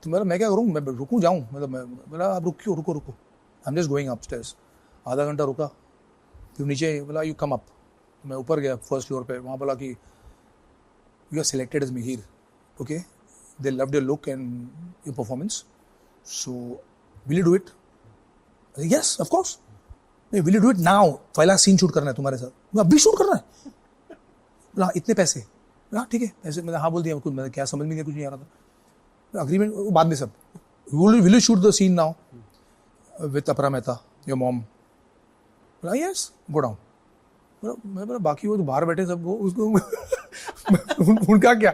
तो मैं क्या करूँ, मैं रुकूँ जाऊँ, मतलब बोला आप रुको, I am just going upstairs. आधा घंटा रुका, फिर नीचे बोला यू कम अप, मैं ऊपर गया फर्स्ट फ्लोर पे, वहाँ बोला कि you are selected as Mihir, okay, they loved your look and your performance, so will you do it? I said, yes of course. Will you do it now? पहला scene shoot करना है तुम्हारे साथ, अभी शूट करना है, बोला इतने पैसे, हाँ ठीक है पैसे, मैंने हाँ बोल दिया, कुछ मैं क्या समझ में कुछ नहीं आ रहा था, अग्रीमेंट बाद में सब, will you shoot the scene now with अपरा मेहता, your mom? बोला yes, go down। मैं बोला बाकी वो तो बाहर बैठे सब, वो उसको उनका क्या,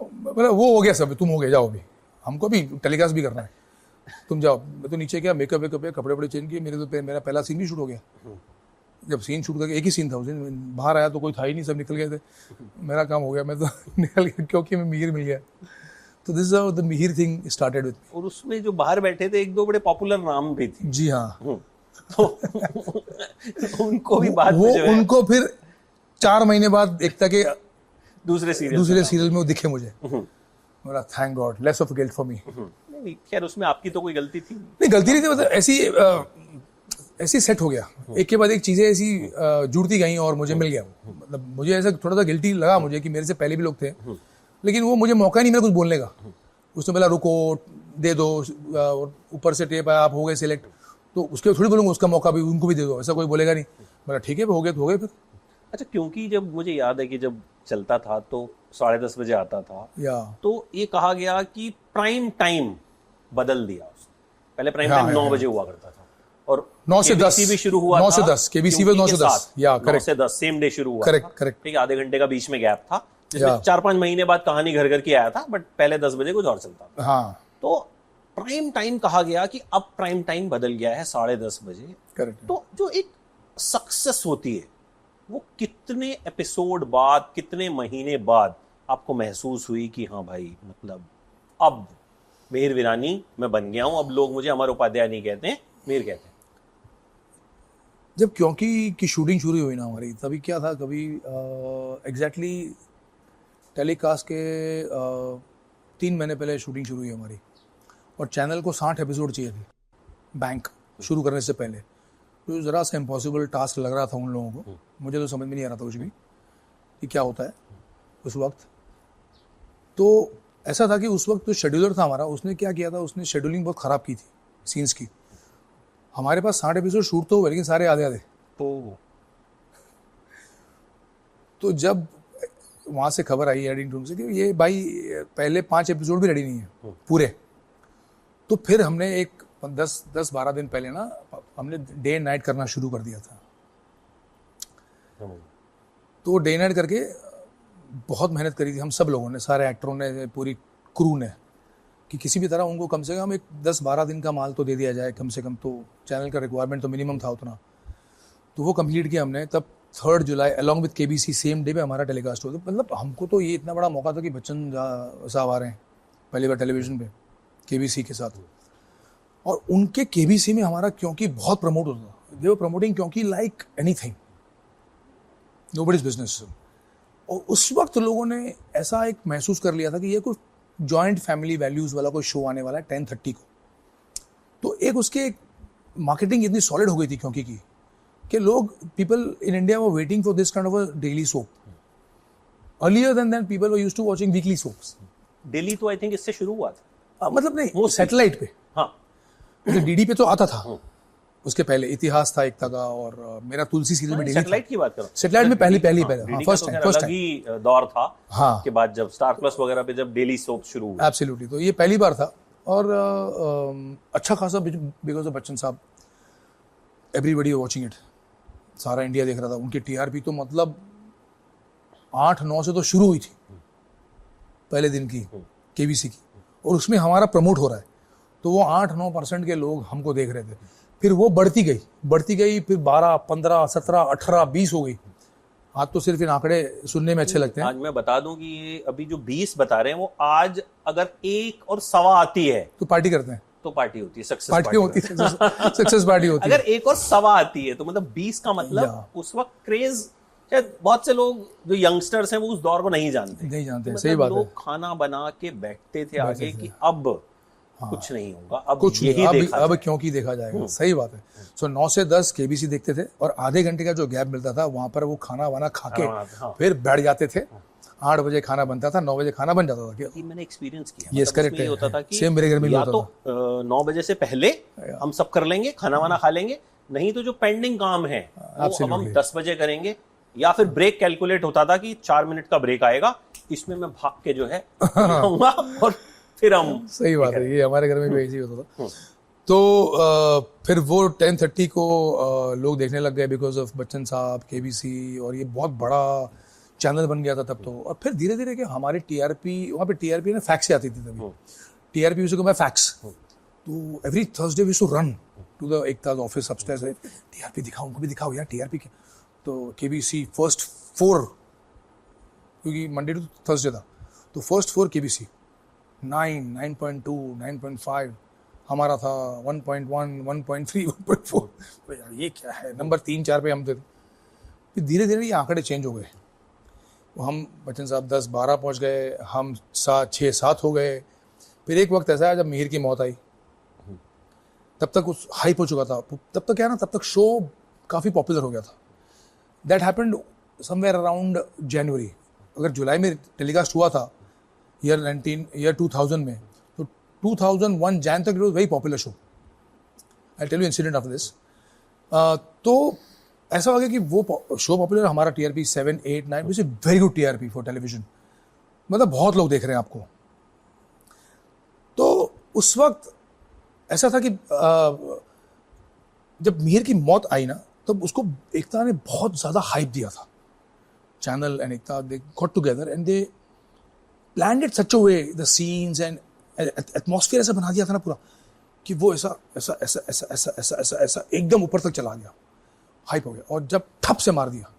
मतलब वो हो गया सब, तुम हो गए जाओ, अभी हमको भी टेलीकास्ट भी करना है, तुम जाओ। मैं तो नीचे गया, मेकअप कपड़े वपड़े चेंज किए, मेरा पहला सीन भी शूट हो गया। जब सीन शूट करके, एक ही सीन था उस दिन, बाहर आया तो कोई था ही नहीं, सब निकल गए थे, मेरा काम हो गया, मैं तो निकल गया क्योंकि मैं मिहिर मिल गया। तो this is how the Mihir thing started with. और उसमें जो बाहर बैठे थे एक दो बड़े पॉपुलर नाम भी थे। जी हाँ, तो उनको भी बाद में जो है, उनको फिर 4 महीने बाद एकता के दूसरे सीरियल में वो दिखे मुझे, बोला thank God, less of guilt for me. नहीं खैर उसमें आपकी तो कोई गलती थी नहीं, गलती नहीं थी, मतलब ऐसी सेट हो गया, एक के बाद एक चीजें ऐसी जुड़ती गई और मुझे मिल गया। मतलब मुझे ऐसा थोड़ा सा गिल्टी लगा मुझे कि मेरे से पहले भी लोग थे, लेकिन वो मुझे मौका नहीं मिला कुछ बोलने का। उसने बोला रुको, दे दो, ऊपर से टेप आया, आप हो गए सिलेक्ट, तो उसके थोड़ी बोलूंगा, उसका मौका भी उनको भी दे दो, ऐसा कोई बोलेगा नहीं। बोला ठीक है, हो गए तो हो गए फिर। अच्छा, क्योंकि जब मुझे याद है कि जब चलता था तो 10:30 बजे आता था, तो ये कहा गया कि प्राइम टाइम बदल दिया उसने। पहले प्राइम टाइम 9 बजे हुआ करता था और 9 से 10 भी शुरू हुआ 9 से 10 केबीसी में 9 से 10 या 9 से 10 सेम डे शुरू हुआ। करेक्ट। ठीक है, आधे घंटे का बीच में गैप था, जिसमें 4-5 महीने बाद कहानी घर घर की आया था, बट पहले 10 बजे कुछ और चलता था। हाँ, तो प्राइम टाइम कहा गया कि अब प्राइम टाइम बदल गया है 10:30 बजे। करेक्ट। तो जो एक सक्सेस होती है वो कितने एपिसोड बाद, कितने महीने बाद आपको महसूस हुई कि हाँ भाई, मतलब अब मिहिर वीरानी मैं बन गया हूं, अब लोग मुझे अमर उपाध्याय नहीं कहते हैं, मिहिर कहते हैं? जब क्योंकि की शूटिंग शुरू हुई ना हमारी, तभी क्या था, कभी एग्जैक्टली टेलीकास्ट के 3 महीने पहले शूटिंग शुरू हुई हमारी, और चैनल को 60 एपिसोड चाहिए थे बैंक शुरू करने से पहले। तो ज़रा सा इम्पॉसिबल टास्क लग रहा था उन लोगों को, मुझे तो समझ में नहीं आ रहा था कुछ भी कि क्या होता है उस वक्त। तो ऐसा था कि उस वक्त जो शेड्यूलर था हमारा, उसने क्या किया था, उसने शेड्यूलिंग बहुत ख़राब की थी सीन्स की। हमारे पास 60 एपिसोड शूट तो हुए, लेकिन सारे आधे आधे। तो जब वहाँ से खबर आई एडिटिंग रूम से कि ये भाई पहले 5 एपिसोड भी रेडी नहीं है पूरे, तो फिर हमने एक 10-12 दिन पहले ना हमने डे नाइट करना शुरू कर दिया था। तो डे नाइट करके बहुत मेहनत करी थी हम सब लोगों ने, सारे एक्टरों ने, पूरी क्रू ने, कि किसी भी तरह उनको कम से कम एक 10-12 दिन का माल तो दे दिया जाए कम से कम। तो चैनल का रिक्वायरमेंट तो मिनिमम था उतना, तो वो कंप्लीट किया हमने। तब 3 जुलाई along with KBC same day पे हमारा टेलीकास्ट हुआ। तो मतलब हमको तो ये इतना बड़ा मौका था कि बच्चन साहब आ रहे हैं पहली बार टेलीविजन पे केबीसी के साथ, और उनके केबीसी में हमारा क्योंकि बहुत प्रमोट होता था, दे वर प्रमोटिंग क्योंकि लाइक एनीथिंग, नोबडीज बिजनेस। और उस वक्त लोगों ने ऐसा एक महसूस कर लिया था कि ये कोई जॉइंट फैमिली वैल्यूज वाला कोई शो आने वाला है 10:30 को। तो एक उसके मार्केटिंग इतनी सॉलिड हो गई थी क्योंकि की कि लोग, people in India were waiting for this kind of a daily soap. Earlier than that people were used to watching weekly soaps, Delhi तो आई थिंक इससे शुरू हुआ था। मतलब नहीं, वो सैटेलाइट पे, हाँ डीडी पे तो आता था, उसके पहले इतिहास था एकता का, और मेरा तुलसी सीरियल में डीडी सैटेलाइट की बात करो, सैटेलाइट में पहली फर्स्ट टाइम ही दौर था, हाँ, के बाद जब स्टार प्लस वगैरह पे जब डेली सोप शुरू हुई। एब्सोल्युटली, तो ये पहली बार था, और अच्छा खासा बिकॉज ऑफ बच्चन साहब, एवरीबॉडी वाचिंग इट, सारा इंडिया देख रहा था। उनकी टीआरपी तो मतलब 8-9 से तो शुरू हुई थी पहले दिन की केबीसी की, और उसमें हमारा प्रमोट हो रहा है, तो वो 8-9% के लोग हमको देख रहे थे। फिर वो बढ़ती गई, फिर 12, 15, 17, 18, 20 हो गई। आज तो सिर्फ इन आंकड़े सुनने में अच्छे लगते हैं। आज मैं बता दूं कि ये अभी जो 20 बता रहे हैं, वो आज अगर 1 और सवा आती है तो पार्टी करते हैं, तो पार्टी होती है, सक्सेस पार्टी होती है, सक्सेस पार्टी होती है। अगर 1 और सवा आती है तो मतलब 20 का मतलब उस वक्त क्रेज, शायद बहुत से लोग जो यंगस्टर्स हैं वो उस दौर को नहीं जानते, मतलब सही बात है। लोग खाना बना के बैठते थे आगे कि अब कुछ नहीं होगा, अब कुछ यही देखा अब क्योंकि देखा जाएगा, सही बात है। सो 9 से 10 केबीसी देखते थे, और आधे घंटे का जो गैप मिलता था वहां पर वो खाना वाना खा के फिर बैठ जाते थे। 8 बजे खाना बनता था, 9 बजे खाना बन जाता था। ये मैंने एक्सपीरियंस किया। यस, करेक्ट ये होता था कि सेम मेरे घर में भी या होता तो था। 9 बजे से पहले हम सब कर लेंगे, खाना वाना खा लेंगे, नहीं तो जो पेंडिंग काम है वो अब हम 10 बजे करेंगे, या फिर ब्रेक कैलकुलेट होता था कि 4 मिनट का ब्रेक आएगा, इसमें मैं भाग के जो है खाऊंगा और फिर हम। सही बात है, ये हमारे घर में भी ऐसे ही होता था। तो फिर वो 10:30 को लोग देखने लग गए बिकॉज ऑफ बच्चन साहब, केबीसी, और ये बहुत बड़ा चैनल बन गया था तब तो। और फिर धीरे धीरे कि हमारी टीआरपी, वहाँ पे टीआरपी ना फैक्स से आती थी तभी, TRP used to come fax, तो every Thursday we used to run to the Ekta's office upstairs, TRP दिखाओ, उनको भी दिखाओ यार टीआरपी क्या। तो केबीसी फर्स्ट 4, क्योंकि मंडे टू थर्सडे था, तो फर्स्ट 4 केबीसी 9, 9.2, 9.5, हमारा था 1.1, 1.3, 1.4। तो यार ये क्या है, नंबर 3-4 पे हम थे। फिर धीरे धीरे ये आंकड़े चेंज हो गए, हम बच्चन साहब 10-12 पहुंच गए, हम 6-7 हो गए। फिर एक वक्त ऐसा है जब मिहिर की मौत आई, तब तक उस हाइप हो चुका था, तब तक क्या ना, तब तक शो काफ़ी पॉपुलर हो गया था। दैट हैपेंड समवेयर अराउंड जनवरी। अगर जुलाई में टेलीकास्ट हुआ था ईयर 2000 में, तो 2001 जैन तक it was very popular show. I tell you incident of this. तो ऐसा हो गया कि वो शो पॉपुलर, हमारा TRP 7, 8, 9 which is very good TRP for television, मतलब बहुत लोग देख रहे हैं आपको। तो उस वक्त ऐसा था कि जब मिहिर की मौत आई ना, तब उसको एकता ने बहुत ज़्यादा हाइप दिया था। Channel and Ekta, they got together and they planned it such a way, the scenes and atmosphere ऐसा बना दिया था ना पूरा, कि वो ऐसा ऐसा ऐसा ऐसा ऐसा ऐसा ऐसा ऐसा एकदम ऊपर तक चला गया, हाइप हो गया। और जब ठप से मार दिया,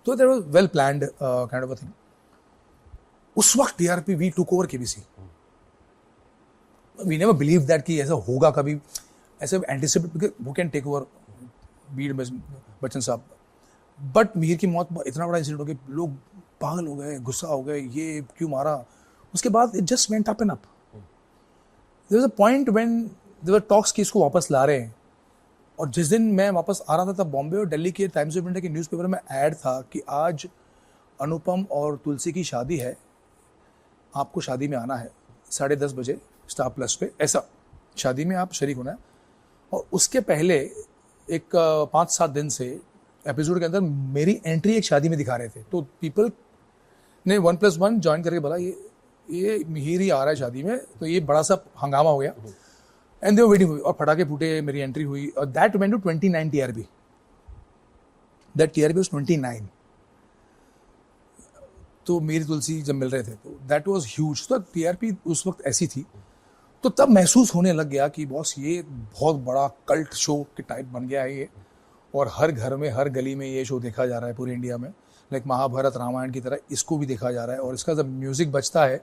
तो there was well planned kind of a thing. उस वक्त TRP we took over KBC. We never believe that कि ऐसा होगा कभी, ऐसे एंटिसिपेट, बिकॉज वो कैन टेक ओवर बीड बच्चन साहब। बट मिहिर की मौत इतना बड़ा इंसिडेंट हो गया, लोग पागल हो गए, गुस्सा हो गए, ये क्यों मारा। उसके बाद it just went up and up. There was a point when there were talks कि इसको वापस ला रहे हैं। और जिस दिन मैं वापस आ रहा था, तब बॉम्बे और दिल्ली के टाइम्स ऑफ इंडिया के न्यूज़पेपर में ऐड था कि आज अनुपम और तुलसी की शादी है, आपको शादी में आना है 10:30 बजे स्टार प्लस पे, ऐसा शादी में आप शरीक होना है। और उसके पहले एक 5-7 दिन से एपिसोड के अंदर मेरी एंट्री एक शादी में दिखा रहे थे। तो पीपल ने 1+1 ज्वाइन करके बोला ये मिहिर ही आ रहा है शादी में, तो ये बड़ा सा हंगामा हो गया। एंड दे वर वेटिंग, और पटाखे फूटे, मेरी एंट्री हुई, और that went to 29 TRP. That TRP was 29। तो मेरी तुलसी जब मिल रहे थे, तो दैट वाज ह्यूज। तो टीआरपी उस वक्त ऐसी थी, तो तब महसूस होने लग गया कि बॉस ये बहुत बड़ा कल्ट शो के टाइप बन गया है ये, और हर घर में, हर गली में ये शो देखा जा रहा है पूरे इंडिया में, लाइक महाभारत रामायण की तरह इसको भी देखा जा रहा है। और इसका जब म्यूजिक बजता है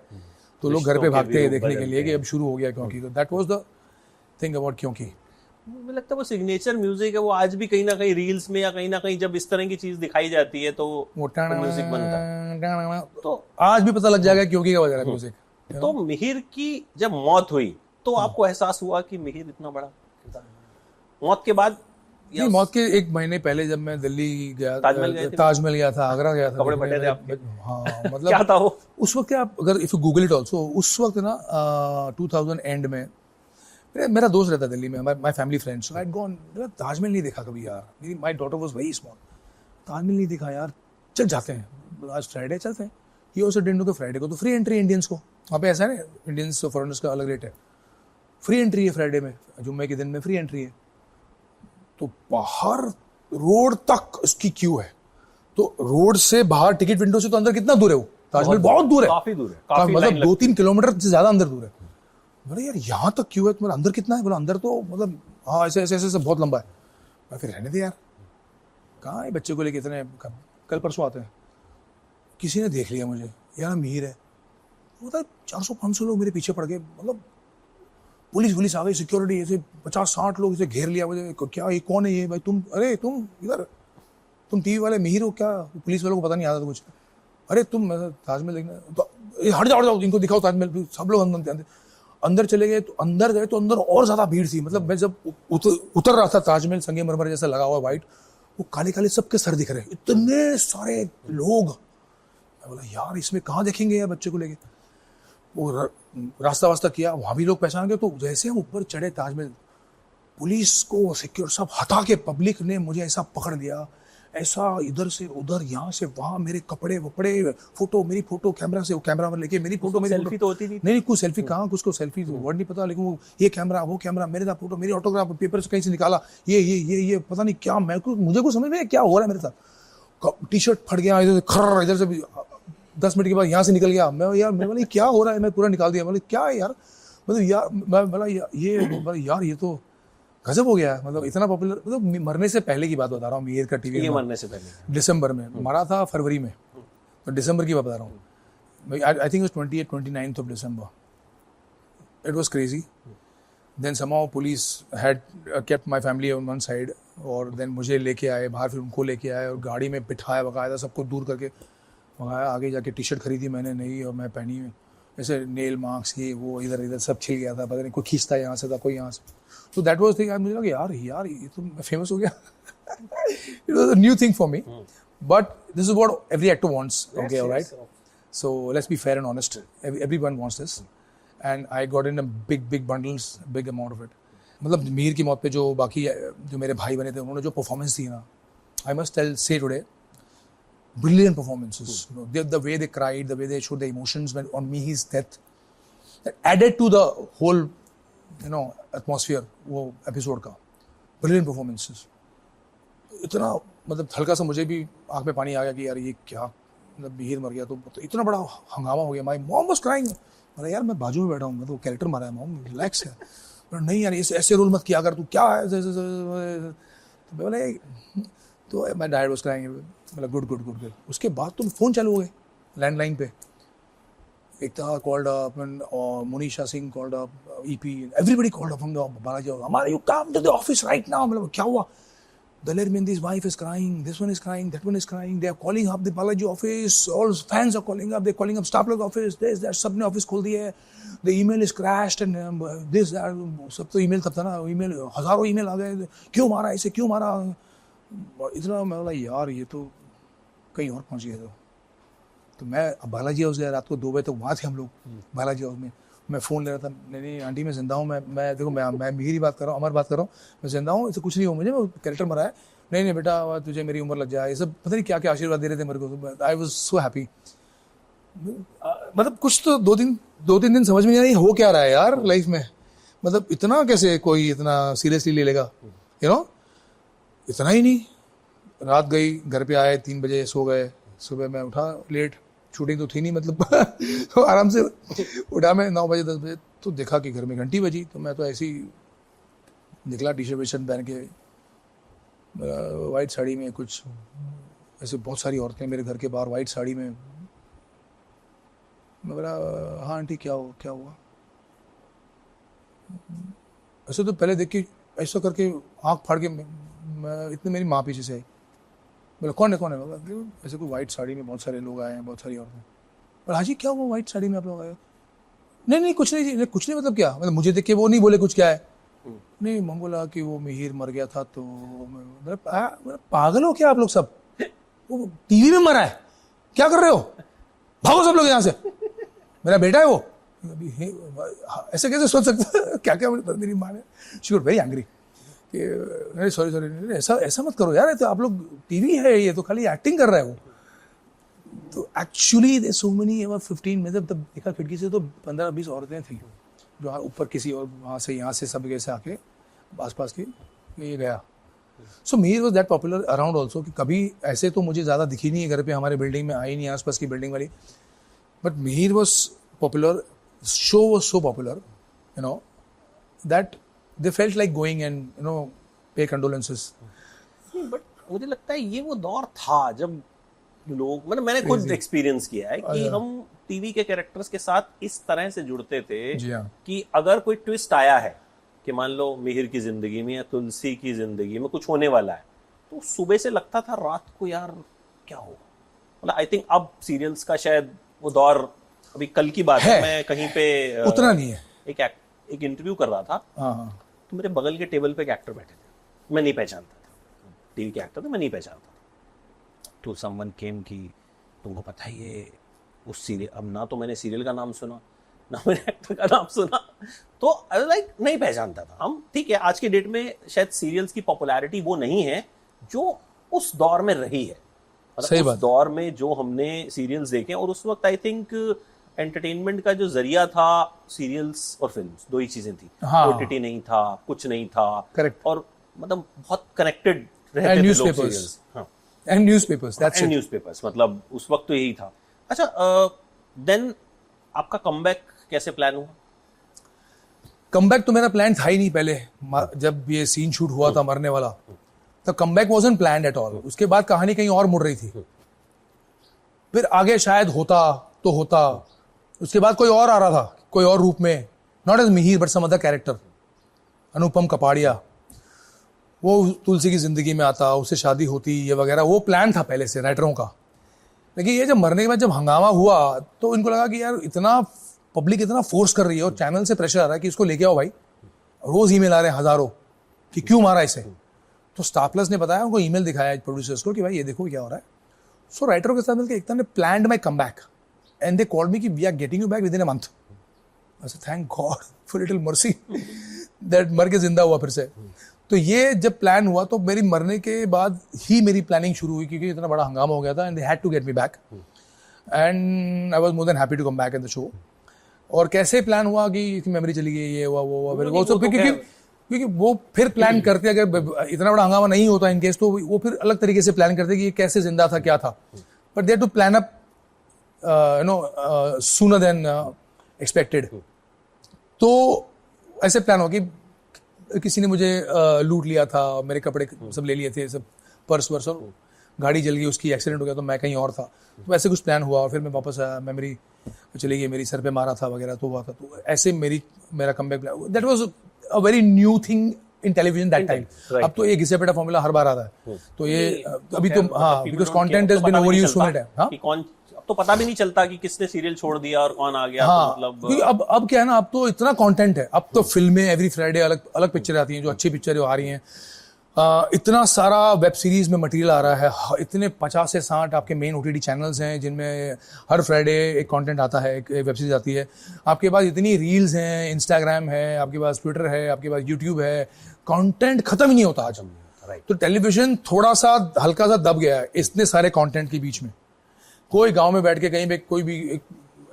तो लोग घर पे भागते हैं देखने के लिए कि अब शुरू हो गया क्योंकि। तो that was the thing about क्योंकि। मुझे लगता है वो सिग्नेचर म्यूजिक है, वो आज भी कहीं ना कहीं रील्स में या कहीं ना कहीं जब इस तरह की चीज दिखाई जाती है तो वो म्यूजिक बनता है। तो आज भी पता लग जाएगा क्योंकि का बज रहा है म्यूजिक। तो मिहिर की जब मौत हुई तो आपको एहसास हुआ कि मिहिर इतना बड़ा, मौत के बाद नहीं, मौत के एक महीने पहले जब मैं दिल्ली गया, ताजमहल गए थे? ताजमहल गया था, आगरा गया था, कपड़े देखने फटे थे मेरे- आपके? हाँ मतलब क्या था वो? उस वक्त क्या, अगर if you Google it also, उस वक्त ना 2000 एंड में मेरा दोस्त रहता दिल्ली में, my family friend, so I had gone, Taj Mahal नहीं देखा कभी यार, मेरी my daughter was very small, Taj Mahal नहीं देखा यार, चल जाते हैं आज फ्राइडे चलते हैं। ही आल्सो डिडंट नो कि फ्राइडे को तो फ्री एंट्री इंडियंस को, वहाँ पे ऐसा है ना, इंडियंस और फॉरेनर्स का अलग रेट है, फ्री एंट्री है फ्राइडे में, जुम्मे के दिन में फ्री एंट्री है। तो बाहर रोड तक उसकी क्यू है, तो रोड से बाहर टिकट विंडो से तो अंदर कितना दूर है वो ताजमहल, बहुत दूर है, काफी दूर है, काफी मतलब लाइन 2-3 किलोमीटर से ज्यादा अंदर दूर है। बोले यार यहाँ तक क्यों है, तुम्हारा अंदर कितना है, बोला अंदर तो मतलब हाँ ऐसे ऐसे ऐसे बहुत लंबा है। मैं फिर रहने दे यार, कहाँ है बच्चे को लेके इतने, कल परसों आते हैं। किसी ने देख लिया मुझे, यार अमीर है, मतलब 400-500 लोग मेरे पीछे पड़ गए, मतलब पुलिस आ गई, सिक्योरिटी ऐसे 50-60 लोग इसे घेर लिया मुझे, क्या ये कौन है ये भाई, तुम अरे तुम इधर, तुम टीवी वाले मीर हो क्या, पुलिस वालों को पता नहीं आता था कुछ, अरे तुम ताजमहल देखना, तो हट जाओ इनको दिखाओ ताजमहल। सब लोग अंदर चले गए, तो अंदर गए तो अंदर और ज्यादा भीड़ थी, मतलब मैं जब उतर रहा था, ताजमहल संगमरमर जैसा लगा हुआ वाइट, वो काले काले सबके सर दिख रहे, इतने सारे लोग। मैं बोला यार इसमें कहाँ देखेंगे यार बच्चे को लेके, वो रास्ता वास्ता किया, वहाँ भी लोग पहचान गए। तो जैसे हम ऊपर चढ़े ताजमहल, पुलिस को सिक्योर सब हटा के पब्लिक ने मुझे ऐसा पकड़ लिया, ऐसा इधर से उधर, यहाँ से वहाँ, मेरे कपड़े वपड़े, फोटो, मेरी फोटो कैमरा से, वो कैमरा में लेके मेरी फोटो, मेरी सेल्फी तो होती थी? नहीं कुछ सेल्फी कहाँ, कुछ को सेल्फी वर्ड नहीं पता, लेकिन वो ये कैमरा वो कैमरा, मेरे साथ फोटो, मेरी ऑटोग्राफ पेपर से कहीं से निकाला, ये पता नहीं क्या, मुझे कुछ समझ में क्या हो रहा है मेरे साथ। टी शर्ट फट गया इधर से, खर्र इधर से 10 मिनट के बाद यहाँ से निकल गया। मैं बोला क्या हो रहा है, मैं पूरा निकाल दिया। मतलब क्या है यार, मतलब यार मैं बोला यार ये तो गजब हो गया है, मतलब इतना पॉपुलर। मतलब मरने से पहले की बात बता रहा हूँ, मीर का टीवी ये मरने से पहले दिसंबर में मरा था, फरवरी में, तो दिसंबर की बात बता रहा हूँ। I think 29th of December. It was crazy. Then somehow police had kept my family on one side, और then मुझे लेके आए बाहर, फिर उनको लेके आए और गाड़ी में बिठाया, बकायदा सबको दूर करके मंगाया। आगे जाके टी शर्ट खरीदी मैंने नई, और मैं पहनी हुई, ऐसे नेल मार्क्स ये वो इधर सब छिल गया था, पता नहीं कोई खींचता यहाँ से था, कोई यहाँ से। तो दैट वाज थिंग, मुझे लगा यार ये तो मैं फेमस हो गया। It was a new thing for me, but this is what every actor wants, okay alright. So let's be fair and honest. Everyone wants this, and I got in a big bundles, big amount of it. मतलब मीर की मौत पे जो बाकी जो मेरे भाई बने थे, उन्होंने जो परफॉर्मेंस दी ना, I must say today, brilliant performances. The way they cried, the way they showed the emotions when on Mihi's death, that added to the whole, atmosphere वो episode का. Brilliant performances. इतना मतलब हल्का सा मुझे भी आँख में पानी आ गया कि यार ये क्या, मतलब मीर मर गया तो इतना बड़ा हंगामा हो गया। My mom was crying. मैंने यार मैं बाजू में बैठा हूँ, मैं तो कैरेक्टर मारा है, मॉम रिलैक्स है। नहीं यार ऐसे रोल मत किया कर, तू क्या है। तो बोले, तो माई डैड वाज क्राइंग। मतलब गुड। उसके बाद तो फ़ोन चालू हो गए लैंडलाइन पे, Ekta called up, Monisha Singh called up, EP, everybody called up from the Balaji, हमारा you come to the office right now. मतलब क्या हुआ? Daler Mendy's wife is crying, this one is crying, that one is crying, they are calling up the Balaji office, all fans are calling up, they're calling up Star Plus office, this, that, सबने office खोल दिया है, the email is crashed and this, that, सब तो email तब था ना, email हजारों ईमेल आ गए, क्यों मारा इसे, क्यों मारा, इतना। मैं बोला यार ये तो कहीं और पहुंच गया। तो मैं बालाजी हाउस गया, रात को 2 बजे तक वहाँ थे हम लोग बालाजी हाउस में। मैं फ़ोन ले रहा था, नहीं आंटी मैं जिंदा हूँ, मैं देखो मैं मीर बात कर रहा हूँ, अमर बात कर रहा हूँ, मैं जिंदा हूँ, इसे कुछ नहीं हो मुझे, वो कैरेक्टर मरा है। नहीं बेटा तुझे मेरी उम्र लग जाए, ये सब पता नहीं क्या क्या आशीर्वाद दे रहे थे मेरे को। I was so happy. मतलब कुछ तो 2-3 दिन समझ में नहीं आई हो क्या रहा है यार लाइफ में। मतलब इतना कैसे कोई इतना सीरियसली ले लेगा, इतना ही नहीं। रात गई, घर पे आए 3 बजे, सो गए। सुबह मैं उठा लेट, शूटिंग तो थी नहीं, मतलब तो आराम से उठा मैं 9 बजे 10 बजे, तो देखा कि घर में घंटी बजी। तो मैं तो ऐसे ही निकला, टी शर्ट पहन के, वाइट साड़ी में। कुछ ऐसे बहुत सारी औरतें मेरे घर के बाहर वाइट साड़ी में। मैं बोला हाँ आंटी क्या हुआ? ऐसे तो पहले देख के ऐसा करके आँख फाड़ के मैं इतने, मेरी माँ पीछे से आई। बोला कौन है? बोला ऐसे कोई वाइट साड़ी में बहुत सारे लोग आए हैं, बहुत सारी औरतें। बोला हाजी क्या हुआ वाइट साड़ी में आप लोग आए? नहीं कुछ नहीं मतलब क्या, मतलब मुझे देख के वो नहीं बोले कुछ क्या है, नहीं मंगो लगा कि वो मिहिर मर गया था तो मतलब पागल हो क्या आप लोग सब, वो टीवी में मरा है, क्या कर रहे हो, भागो सब लोग यहाँ से, मेरा बेटा है वो। अभी ऐसे कैसे सोच सकते क्या क्या मेरी माँ ने, शी गॉट वेरी एंग्री कि सॉरी ऐसा मत करो यार, तो आप लोग टीवी है, ये तो खाली एक्टिंग कर रहा है वो। तो एक्चुअली सो मेनी 15 में जब देखा खिड़की से तो 15-20 औरतें थी जो ऊपर किसी और वहाँ से यहाँ से सब कैसे आके आसपास की ये गया। So Mihir was that popular around also कि कभी ऐसे तो मुझे ज़्यादा दिखी नहीं है घर पे, हमारे बिल्डिंग में आई नहीं आसपास की बिल्डिंग वाली, but Mir was popular, show was so popular you know that they felt like going and you know पे कंडोलेंसेस। बट मुझे लगता है ये वो दौर था जब लोग, मतलब मैंने खुद एक्सपीरियंस किया है कि हम टीवी के कैरेक्टर्स के साथ इस तरह से जुड़ते थे कि अगर कोई ट्विस्ट आया है कि मान लो मिहिर की जिंदगी में या तुलसी की जिंदगी में कुछ होने वाला है, तो सुबह से लगता था रात को यार क्या हो। मतलब आई थिंक अब सीरियल्स का शायद वो दौर, अभी कल की बात है, मैं कहीं पे उतना नहीं है, एक इंटरव्यू कर रहा था, तो मेरे बगल के टेबल पे एक एक्टर बैठे थे, मैं नहीं पहचानता था, टीवी के एक्टर थे, मैं नहीं पहचानता था। तो समवन केम कि तुमको पता है ये उस सीरियल, अब ना तो मैंने सीरियल का नाम सुना ना मैंने एक्टर का नाम सुना, तो लाइक नहीं पहचानता था। हम ठीक है, आज के डेट में शायद सीरियल्स की पॉपुलैरिटी वो नहीं है जो उस दौर में रही है, सही बात। उस दौर में जो हमने सीरियल्स देखे, और उस वक्त आई थिंक एंटरटेनमेंट का जो जरिया था सीरियल्स और फिल्म्स, दो ही चीजें थी। ओटीटी नहीं था, कुछ नहीं था, करेक्ट, और मतलब बहुत कनेक्टेड रहते थे लोग सीरियल्स। हाँ, and newspapers, that's it, newspapers, मतलब उस वक्त तो यही था। अच्छा, देन आपका कमबैक कैसे प्लान हुआ? कमबैक तो मेरा प्लान था ही नहीं पहले, जब ये सीन शूट हुआ था मरने वाला, तो comeback wasn't planned at all. उसके बाद कहानी कहीं और मुड़ रही थी, फिर आगे शायद होता तो होता, उसके बाद कोई और आ रहा था, कोई और रूप में, not as Mihir but some other character, Anupam Kapadia, वो तुलसी की जिंदगी में आता, उससे शादी होती, ये वगैरह, वो प्लान था पहले से राइटरों का। लेकिन ये जब मरने के बाद जब हंगामा हुआ तो इनको लगा कि यार इतना पब्लिक इतना फोर्स कर रही है और चैनल से प्रेशर आ रहा है कि इसको लेके आओ भाई, रोज ईमेल आ रहे हैं हजारों कि क्यों मारा इसे। तो स्टार प्लस ने बताया, उनको ईमेल दिखाया प्रोड्यूसर्स को कि भाई ये देखो क्या हो रहा है। सो राइटरों के साथ मिलकर एक तरह ने planned my comeback and they called me कि we are getting you back within a month. Thank God for little mercy that मर के जिंदा हुआ फिर से। तो ये जब प्लान हुआ तो मेरी मरने के बाद ही मेरी प्लानिंग शुरू हुई, क्योंकि इतना बड़ा हंगामा हो गया था and they had to get me back and I was more than happy to come back in the show. और कैसे प्लान हुआ कि मेमोरी चली गई, ये हुआ वो हुआ, फिर वो सब, क्योंकि वो फिर प्लान करते, अगर इतना बड़ा हंगामा नहीं होता इन केस, तो वो फिर अलग तरीके से प्लान करते कि ये कैसे जिंदा था, क्या था, but they had to plan up you know sooner than expected. तो ऐसे प्लान हो कि किसी ने मुझे लूट लिया था, मेरे कपड़े सब ले लिए थे, सब पर्स वर्स, और गाड़ी जल गई, उसकी एक्सीडेंट हो गया तो मैं कहीं और था, तो ऐसे कुछ प्लान हुआ। और फिर मैं वापस आया, मेमोरी चली गई, मेरी सर पे मारा था वगैरह, तो हुआ था। तो ऐसे मेरा comeback plan, that was a very new thing in television that time. अब तो ये घिसे पिटा फॉर्मूला हर बार आता है, तो ये अभी तो हाँ, because content has been overused so many time. हाँ, तो पता भी नहीं चलता कि किसने सीरियल छोड़ दिया और कौन आ गया। हाँ, तो मतलब अब क्या है ना, अब तो इतना कंटेंट है, अब तो फिल्में एवरी फ्राइडे अलग अलग पिक्चरें आती हैं, जो अच्छी पिक्चरें आ रही हैं, इतना सारा वेब सीरीज में मटेरियल आ रहा है, इतने 50 से 60 आपके मेन ओटीटी चैनल्स हैं जिनमें हर फ्राइडे एक कंटेंट आता है, एक वेब सीरीज आती है। आपके पास इतनी रील्स हैं, इंस्टाग्राम है, आपके पास ट्विटर है, आपके पास यूट्यूब है, कंटेंट खत्म ही नहीं होता आज। तो टेलीविजन थोड़ा सा हल्का सा दब गया है इतने सारे कंटेंट के बीच में। कोई गांव में बैठ के कहीं पे कोई भी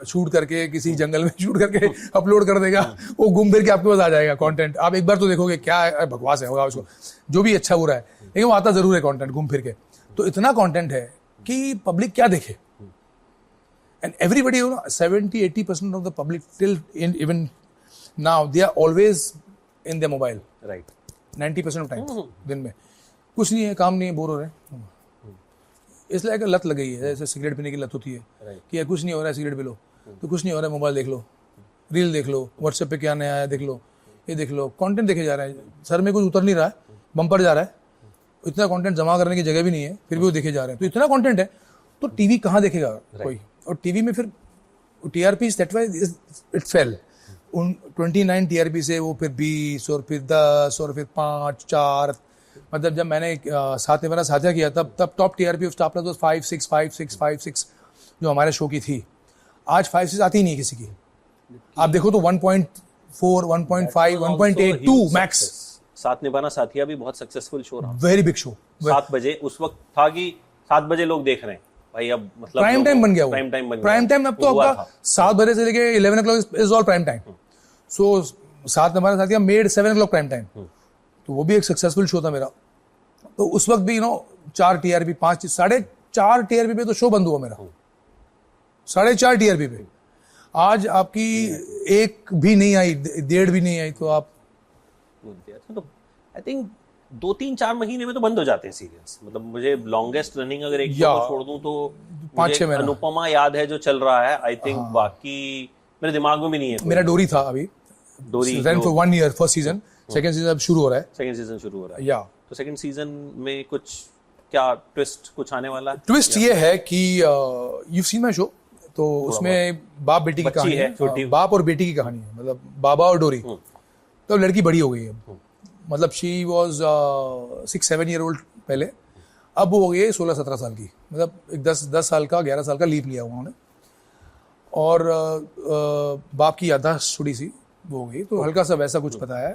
शूट करके किसी जंगल में शूट करके अपलोड कर देगा, वो घूम फिर के आपके पास आ जाएगा कंटेंट। आप एक बार तो देखोगे क्या है, बकवास है, होगा उसको जो भी अच्छा बुरा है, लेकिन वो आता जरूर है कंटेंट घूम फिर के। तो इतना कंटेंट है कि पब्लिक क्या देखे, and everybody 70-80% of the public till even now they are always in the mobile, right, 90% of time. दिन में कुछ नहीं है, काम नहीं है, बोर हो रहे हैं, इसलिए कि लत लग गई है, जैसे सिगरेट पीने की लत होती है कि यार कुछ नहीं हो रहा है सिगरेट पी लो, तो कुछ नहीं हो रहा है मोबाइल देख लो, रील देख लो, व्हाट्सएप पे क्या नया है देख लो, ये देख लो, कंटेंट देखे जा रहे हैं। सर में कुछ उतर नहीं रहा है, बम्पर जा रहा है, इतना कंटेंट जमा करने की जगह भी नहीं है, फिर भी वो देखे जा रहे हैं। तो इतना कंटेंट है तो टीवी कहाँ देखेगा कोई, और टीवी में फिर TRP that why it fail. उन 29 टीआरपी से वो फिर 20 और फिर 10 और फिर 5 4, मतलब जब मैंने साथ में मेरा साझा किया तब top TRP of star plus was 5 6 जो हमारे शो की थी। आज 5 6 आती ही नहीं किसी की। आप देखो तो 1.4 1.5 1.82 मैक्स। साथ निभाना साथिया भी बहुत सक्सेसफुल शो रहा। Very big show. 7 बजे उस वक्त था कि 7 बजे लोग देख रहे हैं भाई, अब मतलब प्राइम टाइम बन गया वो। प्राइम टाइम बन गया। प्राइम टाइम अब तो आपका 7 बजे से लेके 11 o'clock is all prime time. So साथ हमारे साथिया मेड 7 o'clock प्राइम टाइम। तो वो भी एक सक्सेसफुल शो था मेरा। तो उस वक्त भी 4 टीआरपी 5 4.5 टीआरपी पे तो शो बंद हुआ मेरा। 4.5 टीआरपी पे। आज आपकी एक भी नहीं आई, 1.5 भी नहीं आई, तो आप तो आई थिंक 2-3-4 महीने में तो बंद हो जाते हैं सीरियल्स। मतलब मुझे लॉन्गेस्ट रनिंग अगर एक शो को छोड़ दूं तो 5-6 महीने अनुपमा याद है जो चल रहा है। आई थिंक बाकी मेरे दिमाग में भी नहीं है। मेरा डोरी था अभी, डोरी run for 1 year first season. Second season अब शुरू हो रहा है। सेकंड सीजन शुरू हो रहा है। या तो सेकंड सीजन में कुछ क्या ट्विस्ट कुछ आने वाला है? ट्विस्ट ये है कि यू सीन माय शो, तो उसमें बाप बेटी की कहानी है। छोटी। बाप और बेटी की कहानी है, मतलब बाबा और डोरी। तो लड़की बड़ी हो गई है, मतलब शी वॉज 6-7 year old पहले, अब वो हो गई है 16-17 साल की। मतलब एक 10 साल का 11 साल का लीव लिया उन्होंने। और बाप की याददाश्त थोड़ी सी वो हो गई, तो हल्का सा वैसा कुछ पता है।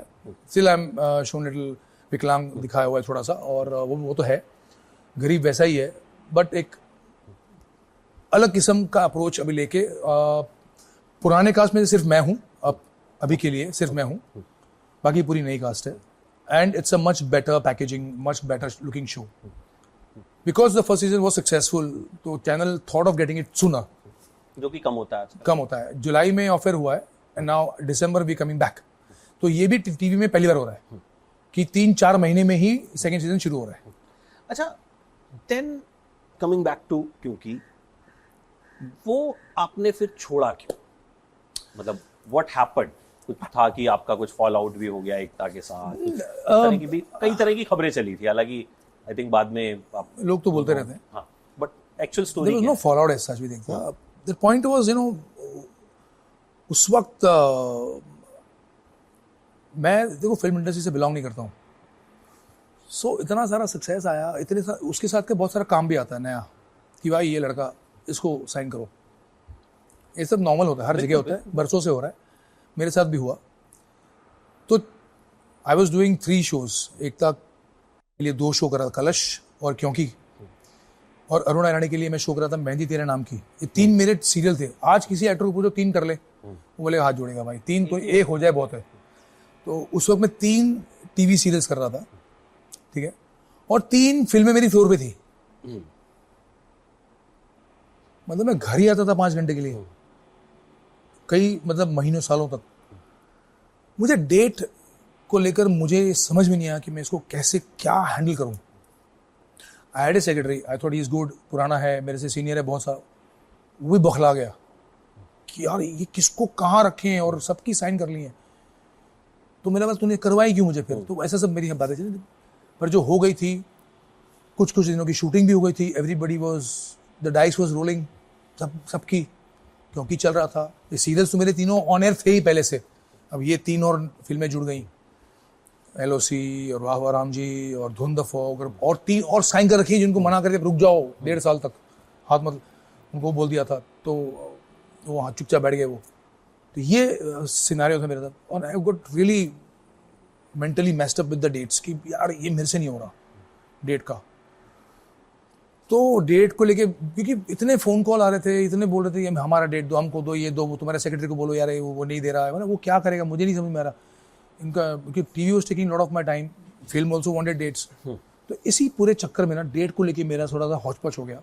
Still I am shown little विकलांग दिखाया हुआ है थोड़ा सा, और वो तो है, गरीब वैसा ही है, बट एक अलग किस्म का अप्रोच अभी लेके। पुराने कास्ट में सिर्फ मैं हूँ, अब अभी के लिए सिर्फ मैं हूँ, बाकी पूरी नई कास्ट है। And it's a much better packaging, much better looking show. Because the first season was successful, तो channel thought of getting it sooner, जो कि कम होता है आजकल। कम होता है। जुलाई में ऑफर हुआ है, and now December we coming back. तो ये भी टीवी में पहली बार हो रहा है कि 3-4 महीने में ही सेकंड सीजन शुरू हो रहा है। अच्छा, देन कमिंग बैक टू, क्योंकि वो आपने फिर छोड़ा क्यों? मतलब व्हाट हैपेंड? कुछ था कि आपका कुछ फॉल आउट भी हो गया एकता के साथ? कई तरह की खबरें चली थी, हालांकि आई थिंक बाद में आप लोग तो बोलते रहते हैं। हाँ, but actual story there was no fall out as such. We think the point was उस वक्त मैं देखो फिल्म इंडस्ट्री से बिलोंग नहीं करता हूँ। सो इतना सारा सक्सेस आया, उसके साथ के बहुत सारा काम भी आता है नया, कि भाई ये लड़का इसको साइन करो। ये सब नॉर्मल होता है, हर जगह होता है, बरसों से हो रहा है, मेरे साथ भी हुआ। तो आई वॉज डूइंग 3 shows। एकता के लिए 2 शो करा था, कलश और क्योंकि, और अरुण ईरानी के लिए मैं शो करा था मेहंदी तेरे नाम की। ये 3 मेरे सीरियल थे। आज किसी एक्टर को पूछो 3 कर ले, वो बोले हाथ जोड़ेगा भाई, 3 तो 1 हो जाए बहुत है। तो उस वक्त मैं 3 टीवी सीरियल्स कर रहा था, ठीक है, और 3 फिल्में मेरी फ्लोर पे थी। मतलब मैं घर ही आता था 5 घंटे के लिए, कई मतलब महीनों सालों तक। मुझे डेट को लेकर मुझे समझ में नहीं आया कि मैं इसको कैसे क्या हैंडल करूं। I had a secretary, I thought he is good, पुराना है, मेरे से सीनियर है बहुत सारा। वो भी बौखला गया कि यार ये किसको कहाँ रखे हैं, और सबकी साइन कर ली है। तो मेरा बस तूने करवाई क्यों मुझे फिर? तो ऐसा सब मेरी बातें चली। पर जो हो गई थी, कुछ दिनों की शूटिंग भी हो गई थी। Everybody was, the dice was rolling, सबकी, क्योंकि चल रहा था। ये सीरियल्स तो मेरे तीनों ऑन एयर थे ही पहले से। अब ये 3 और फिल्में जुड़ गई, LOC और वाह वाह राम जी और धुन द फॉग, और 3 और साइन कर रखी, जिनको मना करके रुक जाओ 1.5 साल तक, हाथ मत, उनको बोल दिया था, तो वो वहाँ चुपचाप बैठ गए वो। तो ये सिनारियो था मेरे साथ, और I got really mentally messed up with the dates कि यार ये मेरे से नहीं हो रहा डेट का। तो डेट को लेके, क्योंकि इतने फोन कॉल आ रहे थे, इतने बोल रहे थे ये हमारा डेट दो, हमको दो, ये दो, वो तुम्हारे सेक्रेटरी को बोलो यार वो नहीं दे रहा है। मतलब वो क्या करेगा, मुझे नहीं समझ में आ रहा इनका, क्योंकि TV was taking lot of my time, film also wanted dates. तो इसी पूरे चक्कर में ना डेट को लेके मेरा थोड़ा सा हौच-पौच हो गया।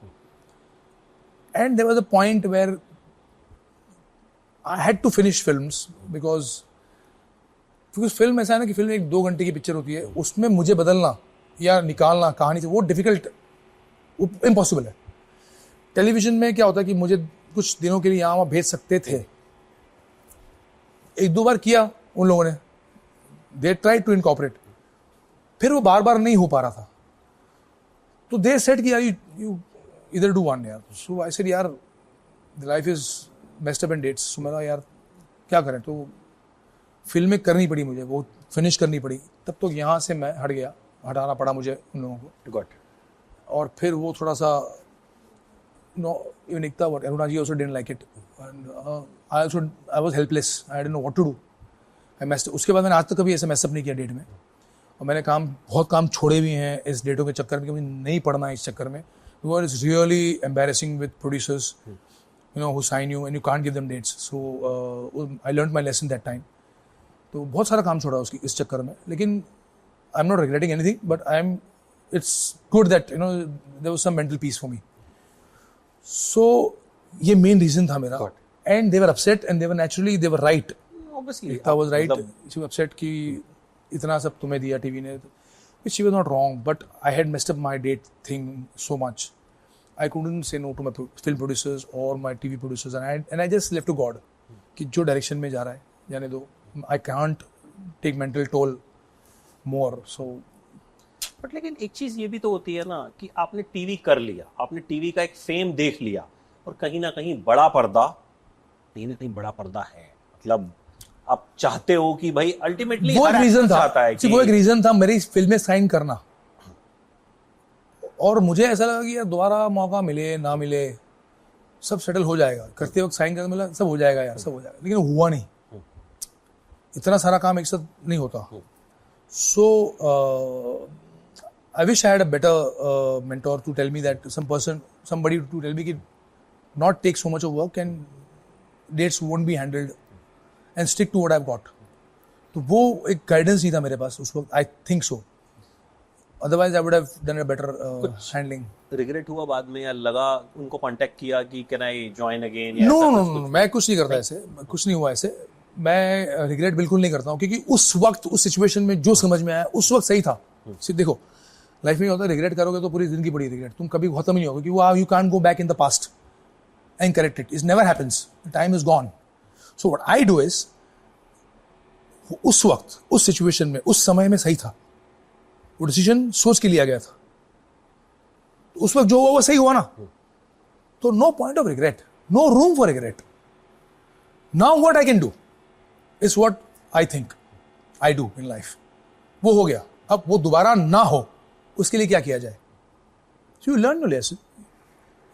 And there was a point where I had to finish films, because film ऐसा है ना कि फिल्म 1-2 घंटे की पिक्चर होती है, उसमें मुझे बदलना या निकालना कहानी से वो डिफिकल्ट, इम्पॉसिबल है। टेलीविजन में क्या होता है कि मुझे कुछ दिनों के लिए यहाँ वहाँ भेज सकते थे, 1-2 बार किया उन लोगों ने, दे ट्राई टू इनकॉर्पोरेट, फिर वो बार बार नहीं हो पा रहा था। तो दे सेड कि यार यू इधर डू वन यार। सो आई सेड यार the life is messed up in dates. So मैंने यार क्या करें, तो फिल्में करनी पड़ी मुझे, वो फिनिश करनी पड़ी, तब तो यहाँ से मैं हटाना पड़ा मुझे उन लोगों को। गॉट। और फिर वो थोड़ा सा even Ekta, what Aruna ji also didn't like it, and I was helpless, I didn't know what to do, I messed, उसके बाद मैंने आज तक कभी ऐसे मैसअप नहीं किया डेट में, और मैंने बहुत काम छोड़े भी हैं इस डेटों के चक्कर में, कभी नहीं पढ़ना है इस चक्कर में, because it's really embarrassing with producers, you know, who sign you and you can't give them dates, so I learned my lesson that time. तो बहुत सारा काम छोड़ा उसकी इस चक्कर में, लेकिन I'm not regretting anything, but it's good that, you know, there was some mental peace for me. So ये मेन रीजन था मेरा, and they were upset and they were right. Obviously, Ekta was right. She was upset कि इतना सब तुम्हें दिया TV ने, which she was not wrong, but I had messed up my date thing so much. I couldn't say no to my film producers or my TV producers, and I just left to God कि जो direction में जा रहा है जाने दो. I can't take mental toll more. So but लेकिन एक चीज ये भी तो होती है ना कि आपने टीवी कर लिया, आपने टीवी का एक फेम देख लिया, और कहीं ना कहीं बड़ा पर्दा है, मतलब आप चाहते हो कि भाई अल्टीमेटली वो एक रीजन था, वो एक रीजन था मेरी फिल्म में साइन करना, और मुझे ऐसा लगा कि यार दोबारा मौका मिले ना मिले सब सेटल हो जाएगा, करते वक्त साइन करने मिला सब हो जाएगा यार, सब हो जाएगा, लेकिन हुआ नहीं, इतना सारा काम एक साथ नहीं होता. So I wish I had a better mentor to tell me that somebody to tell me कि not take so much of work and dates won't be handled and stick to what I've got. तो वो एक guidance नहीं था मेरे पास उस वक्त, I think so. Otherwise I would have done a better handling. Regret हुआ बाद में, या लगा उनको कांटेक्ट किया कि can I join again? No, मैं कुछ नहीं करता ऐसे, कुछ नहीं हुआ ऐसे, मैं रिग्रेट बिल्कुल नहीं करता हूँ, क्योंकि उस वक्त उस सिचुएशन में जो समझ में आया उस वक्त सही था. सिर्फ देखो लाइफ में होता है, रिग्रेट करोगे तो पूरी जिंदगी पड़ी रिग्रेट, तुम कभी खत्म नहीं होगा, क्योंकि वो you can't go back in the past and correct it, it never happens, time is gone. So what I do is, उस वक्त उस सिचुएशन में उस समय में सही था, वो डिसीजन सोच के लिया गया था, उस वक्त जो हुआ वो सही हुआ ना, तो no point of regret, no room for regret. Now what I can do is what I think I do in life. वो हो गया, अब वो दोबारा ना हो उसके लिए क्या किया जाए. So you learn your lesson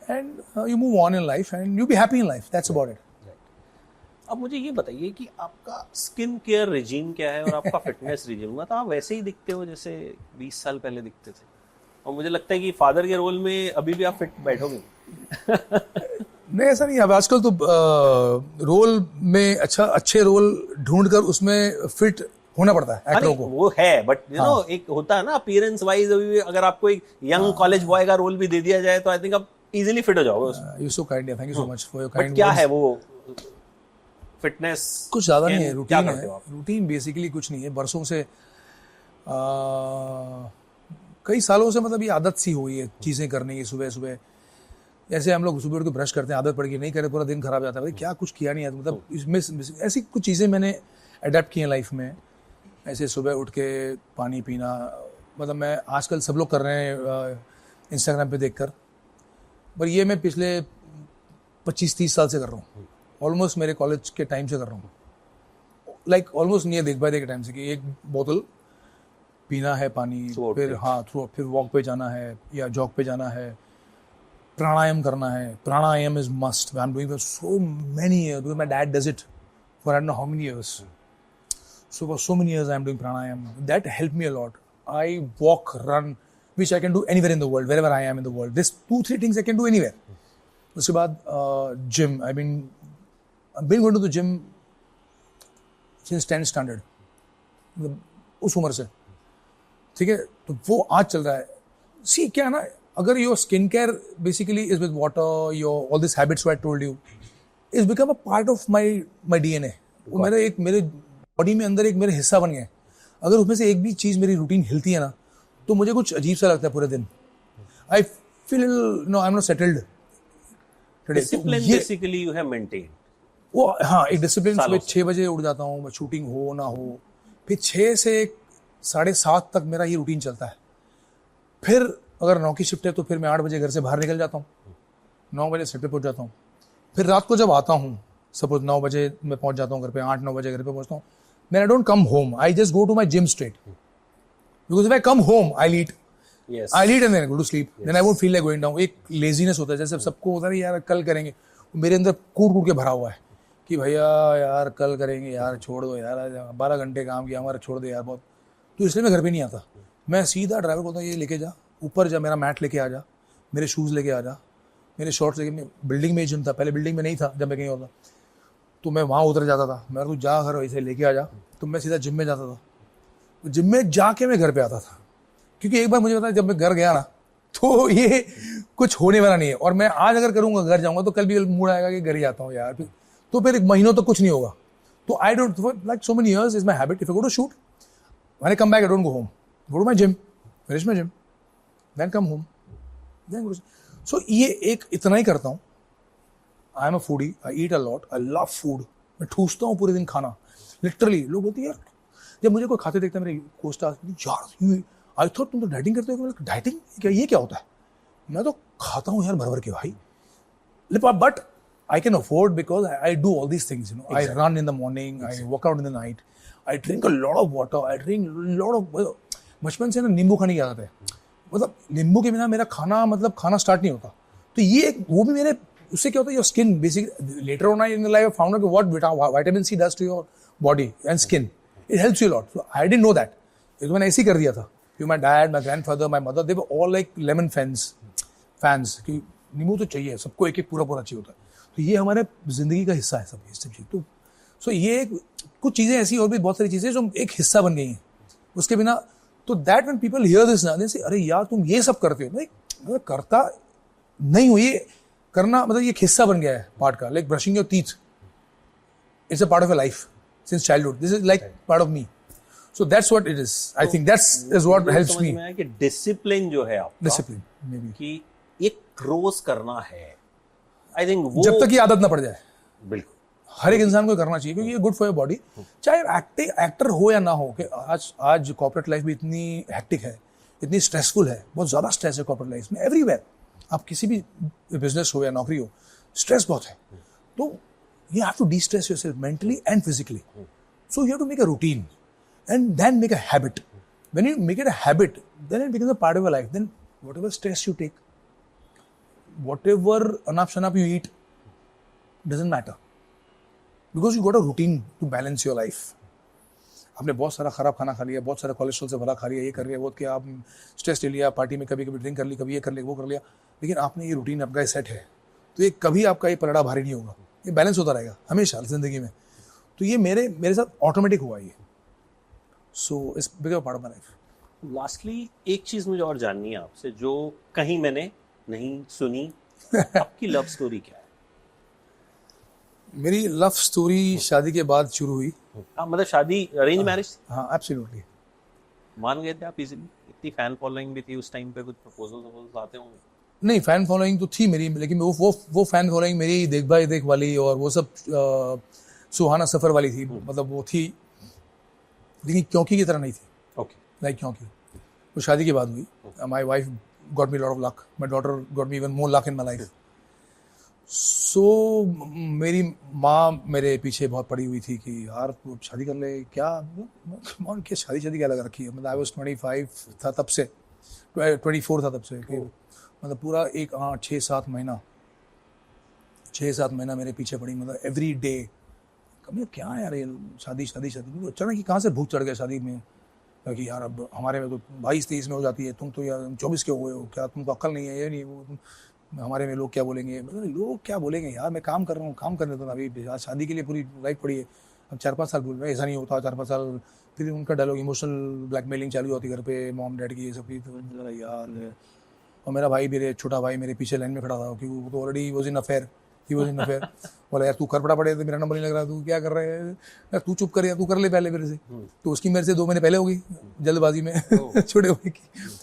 and you move on in life and you be happy in life. That's about it. अब मुझे ये बताइए कि आपका स्किन केयर रेजिम क्या है और आपका फिटनेस रेजिम. मतलब आप वैसे ही दिखते हो जैसे 20 साल पहले दिखते थे, और मुझे लगता है कि फादर के रोल में अभी भी आप फिट बैठोगे. नहीं ऐसा नहीं है, अब आजकल तो रोल में अच्छे रोल ढूंढकर उसमें फिट होना पड़ता है एक्टरों को. वो है, बट यू नो एक होता है ना अपीयरेंस वाइज, अगर आपको एक यंग कॉलेज बॉय का रोल भी दे दिया जाए तो आई थिंक आप इजीली फिट हो जाओगे उसमें. You so kind, thank you so much for your kind. क्या है वो फिटनेस? कुछ ज्यादा नहीं है, रूटीन है. रूटीन बेसिकली कुछ नहीं है, बरसों से कई सालों से मतलब ये आदत सी हुई है चीजें करने की. सुबह सुबह जैसे हम लोग सुबह उठ के ब्रश करते हैं, आदत पड़ गई, नहीं करे पूरा दिन खराब जाता है, भाई क्या कुछ किया नहीं है. मतलब इसमें ऐसी कुछ चीजें मैंने अडेप्ट की हैं लाइफ में. ऐसे सुबह उठ के पानी पीना, मतलब मैं आजकल सब लोग कर रहे हैं इंस्टाग्राम पे देखकर, पर ये मैं पिछले 25-30 साल से कर रहा हूँ. ऑलमोस्ट मेरे कॉलेज के टाइम से कर रहा हूँ, लाइक ऑलमोस्ट नहीं है, देख के टाइम से कि एक बोतल पीना है पानी, फिर फिर वॉक पे जाना है या जॉग पे जाना है, प्राणायाम करना है. Pranayama is must. I am doing for so many years, because my dad does it for I don't know how many years. So for so many years I am doing pranayam. That helped me a lot. I walk, run, which I can do anywhere in the world, wherever I am in the world. These 2-3 things I can do anywhere. उसके बाद gym. I've been going to the gym since 10th standard. उस उम्र से, ठीक है, तो वो आज चल रहा है. See क्या ना, अगर your skincare basically is with water, your all these habits what I told you is become a part of my DNA. वो मेरे बॉडी में अंदर एक मेरे हिस्सा बन गए. अगर उसमें से एक भी चीज मेरी रूटीन हिलती है ना, तो मुझे कुछ अजीब सा लगता है पूरे दिन. I feel no I am not settled. Discipline basically you have maintain. वो हाँ, एक डिसिप्लिन. सुबह 6 बजे उठ जाता हूँ, शूटिंग हो ना हो, फिर 6 से 7:30 तक मेरा ये रूटीन चलता है. फिर अगर 9 की शिफ्ट है तो फिर मैं 8 बजे घर से बाहर निकल जाता हूँ, 9 बजे सेट पे पहुंच जाता हूँ. फिर रात को जब आता हूँ, सपोज 9 बजे मैं पहुंच जाता हूँ घर पे, 8-9 बजे घर पे पहुंचता हूँ, then I don't come home. I just go to my gym straight. Because if I come home, I'll eat. Yes. I'll eat and then I go to sleep. Then I won't feel like going down. एक laziness होता है, जैसे सबको होता है यार कल करेंगे, मेरे अंदर कूट के भरा हुआ है कि भैया यार कल करेंगे यार, छोड़ दो यार, 12 घंटे काम किया हमारा, छोड़ दो यार बहुत. तो इसलिए मैं घर पे नहीं आता. मैं सीधा ड्राइवर को बोलता हूँ ये लेके जा, ऊपर जा, मेरा मैट लेके आ जा, मेरे शूज़ लेके आ जा, मेरे शॉर्ट्स लेके. बिल्डिंग में ही जिम था, पहले बिल्डिंग में नहीं था जब मैं कहीं होता, तो मैं वहाँ उतर जाता था. मैं तू जा घर वैसे लेके आ जा, तो मैं सीधा जिम में जाता था. जिम में जाके मैं घर पे आता था, क्योंकि एक बार मुझे पता है जब मैं घर गया ना तो ये कुछ होने वाला नहीं है. और मैं आज अगर करूँगा घर जाऊँगा तो कल भी मूड आएगा कि घर ही आता हूँ यार, तो फिर एक महीनों तक कुछ नहीं होगा. तो I don't like so many years is my habit. If I go to shoot, when I come back I don't go home, go to my gym, finish my gym, then come home, then. So ये एक इतना ही करता हूँ. I am a foodie, I eat a lot, I love food. मैं ठूसता हूँ पूरे दिन खाना, लिटरली. लोग बोलते हैं यार, जब मुझे कोई खाते देखता है मेरे कोस्टा, यार आई थॉट तुम तो डाइटिंग करते हो. डाइटिंग क्या, ये क्या होता है? मैं तो खाता हूँ यार भर भर के भाई. But I can afford because I do all these things, you know. Exactly. I run in the morning, I work out in the night, I drink a lot of water, I drink a lot of. बचपन से ना नींबू खाने की आदत है. मतलब नींबू के बिना मेरा खाना स्टार्ट नहीं होता. तो ये वो भी मेरे, उससे क्या होता है, your skin basic later on in life I found out what vitamin C does to your body and skin. It helps you lot. So I didn't know that. तो मैंने ऐसे ही कर दिया था. My dad, my grandfather, my mother, they were all like lemon fans कि नींबू तो चाहिए सबको, एक पूरा चाहिए होता है. तो ये हमारे ज़िंदगी का हिस्सा है सब ये सब चीज़. तो सो ये कुछ चीज़ें ऐसी और भी बहुत सारी चीज़ें जो एक हिस्सा बन गई हैं उसके बिना. तो that when people here this ना, दे से अरे यार तुम ये सब करते हो. मैं करता नहीं हूँ. ये करना मतलब ये हिस्सा बन गया है पार्ट का. Like brushing your teeth, it's a part of your life since childhood. This is like part of me. So that's what it is. I think that's is what helps me. कि discipline जो है आपका, discipline may be कि एक रोज करना है. I think वो जब तक ये आदत ना पड़ जाए, बिल्कुल हर एक इंसान को करना चाहिए, क्योंकि ये गुड फॉर योर बॉडी. चाहे एक्टर हो या ना हो. कि आज कॉर्पोरेट लाइफ भी इतनी हेक्टिक है, इतनी स्ट्रेसफुल है, बहुत ज़्यादा स्ट्रेस है कॉर्पोरेट लाइफ में. एवरीवेयर आप किसी भी बिजनेस हो या नौकरी हो, स्ट्रेस बहुत है. तो you have to destress yourself mentally and physically. So you have to make a routine and then make a habit. When you make it a habit, then it becomes a part of your life. Then whatever stress you take, whatever anap you eat doesn't matter, because you got a routine to balance your life. आपने बहुत सारा खराब खाना खा लिया, बहुत सारा cholesterol से भरा खा लिया, ये कर लिया, वो किया, आप स्ट्रेस ले लिया, पार्टी में कभी ड्रिंक कर ली, कभी ये कर लिया, वो कर लिया, लेकिन आपने ये रूटीन आपका सेट है, तो ये कभी आपका ये पलड़ा भारी नहीं होगा. ये बैलेंस होता रहेगा हमेशा जिंदगी में. तो ये मेरे साथ ऑटोमेटिक हुआ ये. So it's become part of my life. Lastly एक चीज मुझे और जाननी है आपसे, जो कहीं मैंने नहीं सुनी. आपकी लव स्टोरी क्या है? मेरी लव स्टोरी शादी के बाद शुरू हुई. मतलब शादी अरेंज मैरिज? हाँ, एब्सोल्युटली. मान गए थे आप इजीली? इतनी फैन फॉलोइंग भी थी उस टाइम पे, कुछ प्रपोजल आते होंगे? नहीं, फैन फॉलोइंग तो थी मेरी, लेकिन वो फैन फॉलोइंग मेरी देख वाली और वो सब सुहाना सफर वाली थी. मतलब वो थी, लेकिन क्योंकि की तरह नहीं थी. ओके. लाइक क्योंकि वो शादी के बाद हुई. My wife got me a lot of luck. My daughter got me even more luck in my life. So मेरी माँ मेरे पीछे बहुत पड़ी हुई थी कि यार तू शादी कर ले. क्या शादी क्या लगा रखी है. मतलब I was 25 था तब से, 24 था तब से कि मतलब पूरा एक 6-7 महीना मेरे पीछे पड़ी. मतलब एवरी डे कभी क्या है यार ये शादी. अचानक कि कहाँ से भूख चढ़ गया शादी में कि यार अब हमारे में तो 22-23 में हो जाती है, तुम तो यार 24 के हुए हो, क्या तुमको अक्ल नहीं है, ये नहीं वो. हमारे में लोग क्या बोलेंगे. मतलब लोग क्या बोलेंगे यार, मैं काम कर रहा हूँ, काम करने दो ना. अभी आज शादी के लिए पूरी लाइफ पड़ी है. अब 4-5 साल बोल रहे हैं ऐसा नहीं होता. 4-5 साल फिर उनका डायलॉग, इमोशनल ब्लैकमेलिंग चालू होती घर पे, मॉम डैड की, ये सब की. तो यार, और मेरा भाई, मेरे छोटा भाई मेरे पीछे लाइन में खड़ा था क्योंकि वो तो ऑलरेडी वॉज इन अफेयर. बोला यार तू कर पड़ा पड़े, तो मेरा नंबर नहीं लग रहा, तू क्या कर रहा है यार, तू चुप कर यार, तू कर ले पहले मेरे से. तो उसकी मेरे से 2 महीने पहले हो गई जल्दबाजी में छोटे भाई की.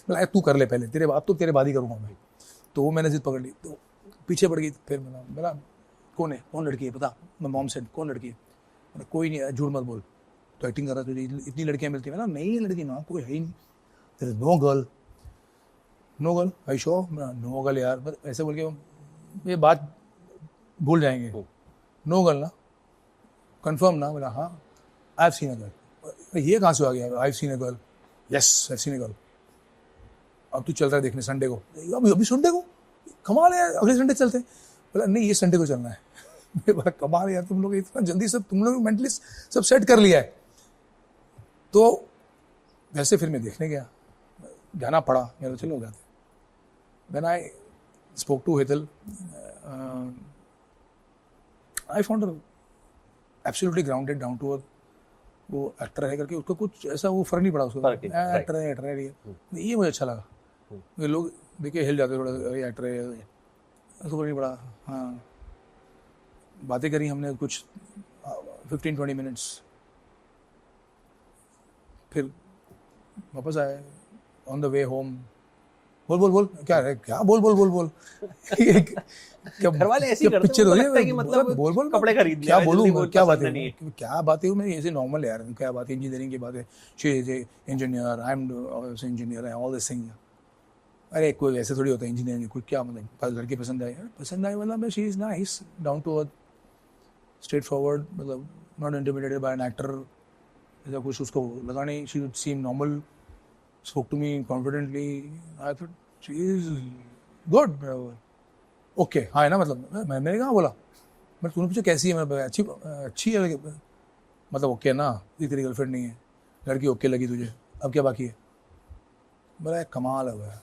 बोला तू कर ले पहले, तेरे बाद ही करूँगा मैं. तो वो मैंने जिद पकड़ ली, तो पीछे पड़ गई. फिर मेरा कौन है, कौन लड़की है पता. मैं मॉम से कौन लड़की है, कोई नहीं, झूठ मत बोल, तो एक्टिंग कर रहा तुझे इतनी लड़कियाँ मिलती है ना. नहीं लड़की ना, कोई है ही नहीं. There is no girl. I sure? No girl यार. ऐसे बोल के ये बात भूल जाएंगे. नो गर्ल ना, कंफर्म ना. बोला हाँ. I've seen a girl. ये कहाँ से आ गया? I've seen a girl. Yes, I've seen a girl. अब तू चल रहा है देखने संडे को? अभी संडे को? कमाल है, अगले संडे चलते हैं। बोला नहीं, ये संडे को चलना है। मैं बोला कमाल है यार, तुम लोग इतना जल्दी सब तुम लोग मेंटली सब सेट कर लिया है। तो वैसे फिर मैं देखने गया, जाना पड़ा, मेरे चलो हो जाते। When I spoke to Hetal, I found her absolutely grounded, down to earth. वो एक्टर है करके उसको कुछ ऐसा वो फर्क नहीं पड़ा उसको, एक्टर है ये मुझे अच्छा लगा। ये लोग देखे हिल जाते थोड़ा, ये एक्टर है, ऐसा फर्क नहीं पड़ा। हाँ, बातें करी हमने कुछ 15-20 मिनट्स, फिर वापस आए। ऑन द वे होम बोल क्या है, क्या बोल क्या घर वाले ऐसे ही करते हैं, पिक्चर हो रही है कि मतलब बोल कपड़े खरीदने क्या बोलूँ, क्या बात नहीं है, क्या बात है, मैं ऐसे नॉर्मल यार, क्या बात है, इंजीनियरिंग की बात है, she is engineer, I am engineer, all this thing. अरे कोई ऐसे थोड़ी होता है इंजीनियरिंग, कोई क्या मतलब लड़की पसंद आई मतलब she is nice, down to earth, straightforward, मतलब not intimidated by an actor, ऐसा कुछ उसको लगा नहीं। She would seem normal, spoke to me confidently. I thought she is good. Okay, हाँ है ना, मतलब मैंने कहाँ बोला, मैं तूने पूछा कैसी है, मैं अच्छी है, मतलब ओके ना, तेरी गर्लफ्रेंड नहीं है, लड़की ओके लगी तुझे, अब क्या बाकी है? बोला कमाल है भाई,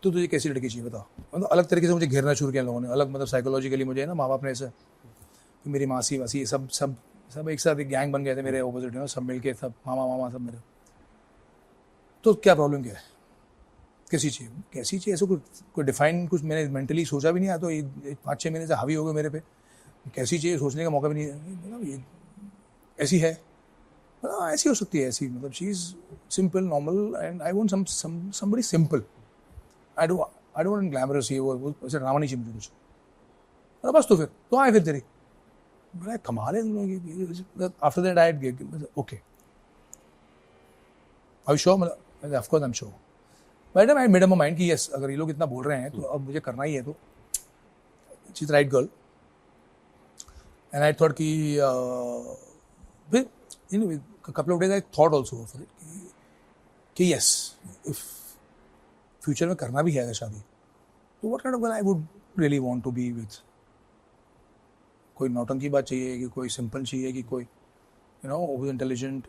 तो तुझे कैसी लड़की चाहिए बता। मतलब अलग तरीके से मुझे घेरना शुरू किया लोगों ने, अलग मतलब साइकोलॉजिकली मुझे ना, माँ बाप ने ऐसे, मेरी मासी वासी सब सब सब एक साथ एक गैंग बन गए थे मेरे ऑपोजिट, सब मिलके, सब मामा सब मेरे। तो क्या प्रॉब्लम क्या है, कैसी चाहिए ऐसा कोई डिफाइन कुछ मैंने मेंटली सोचा भी नहीं आया। तो 5-6 महीने से हावी हो गए मेरे पे, कैसी चाहिए सोचने का मौका भी नहीं है। ये ऐसी है, ऐसी हो सकती है, ऐसी मतलब she is simple normal and I want somebody simple. I don't want glamorous, ये वो ऐसे ड्रामा नहीं चाहिए मुझे कुछ। बस तो फिर तो आए फिर तेरी, बड़ा कमाल है। After that I okay, I sure, मतलब of course I am sure. But I made up my mind कि यस, अगर ये लोग इतना बोल रहे हैं तो अब मुझे करना ही है, तो she is right girl. And I thought कि फिर in couple of days I thought also for it कि यस, इफ फ्यूचर में करना भी है अगर शादी, तो what kind of girl I would really want to be with. कोई नौटंकी बात चाहिए कि कोई सिंपल चाहिए कि कोई you know who is intelligent,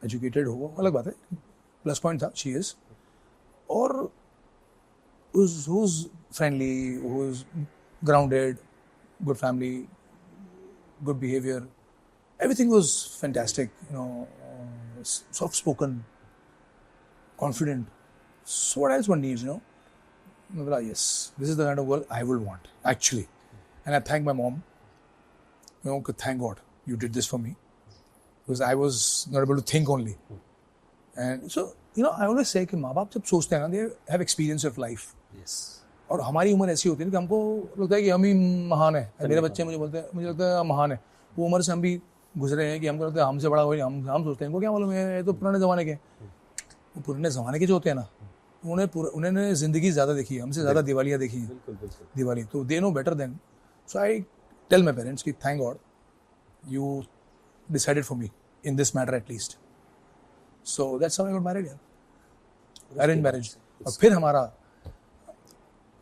educated हो, अलग बात है, प्लस पॉइंट था शी इज, और who's friendly, who's grounded, good family, good behavior, everything was fantastic, you know, soft spoken, confident. So what else one needs, you know? Yes, this is the kind of girl I will want actually. And I thank my mom, you know, thank God you did this for me, because I was not able to think only. And so, you know, I always say कि माँ बाप जब सोचते हैं ना, they have experience of life. Yes. और हमारी उम्र ऐसी होती है कि हमको लगता है कि हम ही महान है। मेरे बच्चे मुझे बोलते हैं, मुझे लगता है महान है। वो उम्र से हम भी गुजरे हैं कि हमको लगता है हमसे बड़ा कोई, हम सोचते हैं इनको क्या मालूम है, ये तो पुराने ज़माने के। वो पुराने ज़माने के जो होते हैं ना, उन्होंने ज़िंदगी ज़्यादा देखी है, हमसे ज़्यादा दिवालियाँ देखी हैं। दिवाली तो they know better than. So I tell my parents कि thank God you decided for me in this matter at least. So that's how I got married, yeah. Arranged marriage. और फिर हमारा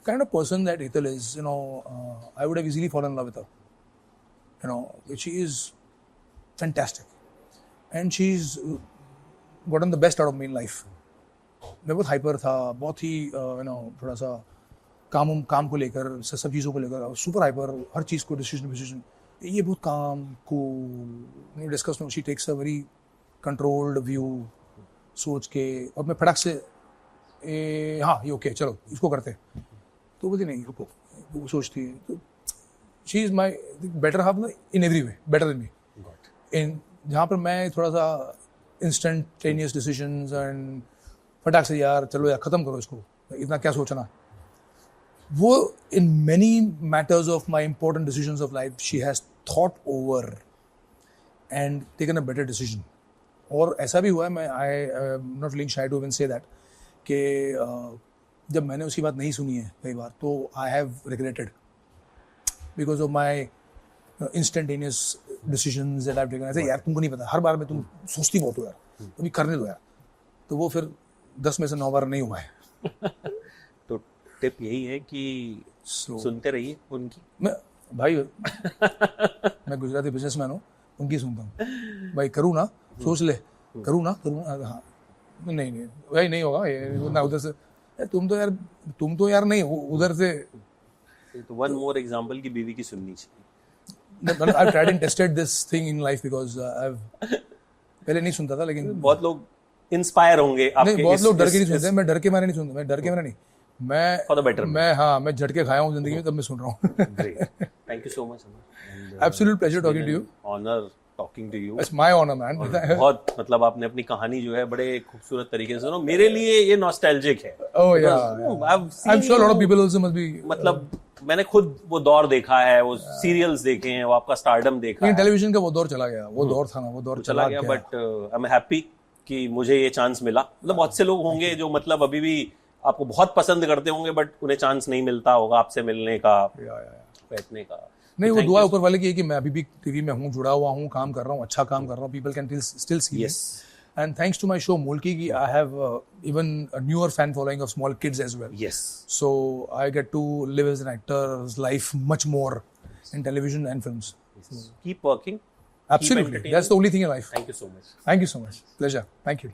kind of person that Hetal is, you know, I would have easily fallen in love with her. You know, she is fantastic, and she's gotten the best out of me in life. मैं बहुत hyper था, बहुत ही you know, थोड़ा सा काम को लेकर, सब चीज़ों को लेकर सुपर हाइपर, हर चीज़ को डिसीजन, ये बहुत काम cool discuss, she takes a very controlled view, सोच के, और मैं फटाक से हाँ ये ओके चलो इसको करते, तो बोलती नहीं रुको, वो सोचती है। तो she is my better half in every way, better than me in, जहाँ पर मैं थोड़ा सा इंस्टेंटेनियस डिसीजंस एंड फटाक से यार चलो यार ख़त्म करो इसको, इतना क्या सोचना, वो in many matters of my important decisions of life she has thought over and taken a better decision. और ऐसा भी हुआ है, मैं I not feeling shy to even say that कि जब मैंने उसकी बात नहीं सुनी है कई बार, तो I have regretted because of my instantaneous decisions that I've taken. ऐसे यार तुमको नहीं पता, हर बार में तुम सोचती बहुत हो यार, तुम करने दो यार. तो वो फिर 10 में से 9 बार नहीं हुआ है. तो टिप यही है कि सुनते रहिए उनकी. मैं भाई मैं गुजराती बिजनेसमैन हूँ, उनकी सुनता हूँ. भाई करूँ ना, सोच ले, करूँ ना, हाँ नहीं भाई नहीं होगा ये ना, उधर से तुम तो यार नहीं उधर से. तो वन मोर एग्जांपल की बीवी की सुननी चाहिए. I've tried and tested this thing in life because पहले नहीं सुनता था, लेकिन बहुत लोग इंस्पायर होंगे आपके. नहीं, बहुत लोग डर के नहीं सुनते. मैं डर के मारे नहीं सुनता. मैं डर के मारे नहीं, For the better. मैं झटके खाया हूँ जिंदगी में, तब मैं सुन रहा हूँ. Great. Thank you so much. Absolute pleasure talking to you. Honor talking to you. It's my honor, man. बहुत मतलब आपने अपनी कहानी जो है बड़े खूबसूरत तरीके से सुनो. मेरे लिए ये नॉस्टैल्जिक है. Oh yeah. I'm sure a lot of people also must be. मतलब मैंने खुद वो दौर देखा है, वो सीरियल्स देखे हैं, वो आपका स्टारडम देखा है. टेलीविजन का वो दौर चला गया, वो दौर था ना, वो दौर चला गया. बट आई एम हैप्पी कि मुझे ये चांस मिला. मतलब बहुत से लोग होंगे जो मतलब अभी भी आपको बहुत पसंद करते होंगे, बट उन्हें चांस नहीं मिलता होगा आपसे मिलने का, बैठने का. नहीं, वो दुआ ऊपर वाले की है कि मैं अभी भी टीवी में हूँ, जुड़ा हुआ हूँ, काम कर रहा हूँ, अच्छा काम कर रहा हूँ. People can still see me. And thanks to my show Mulki, I have even a newer fan following of small kids as well. Yes. So I get to live as an actor's life much more in television and films. Keep working. Absolutely. That's the only thing in life. Thank you so much. Thank you so much. Pleasure. Thank you.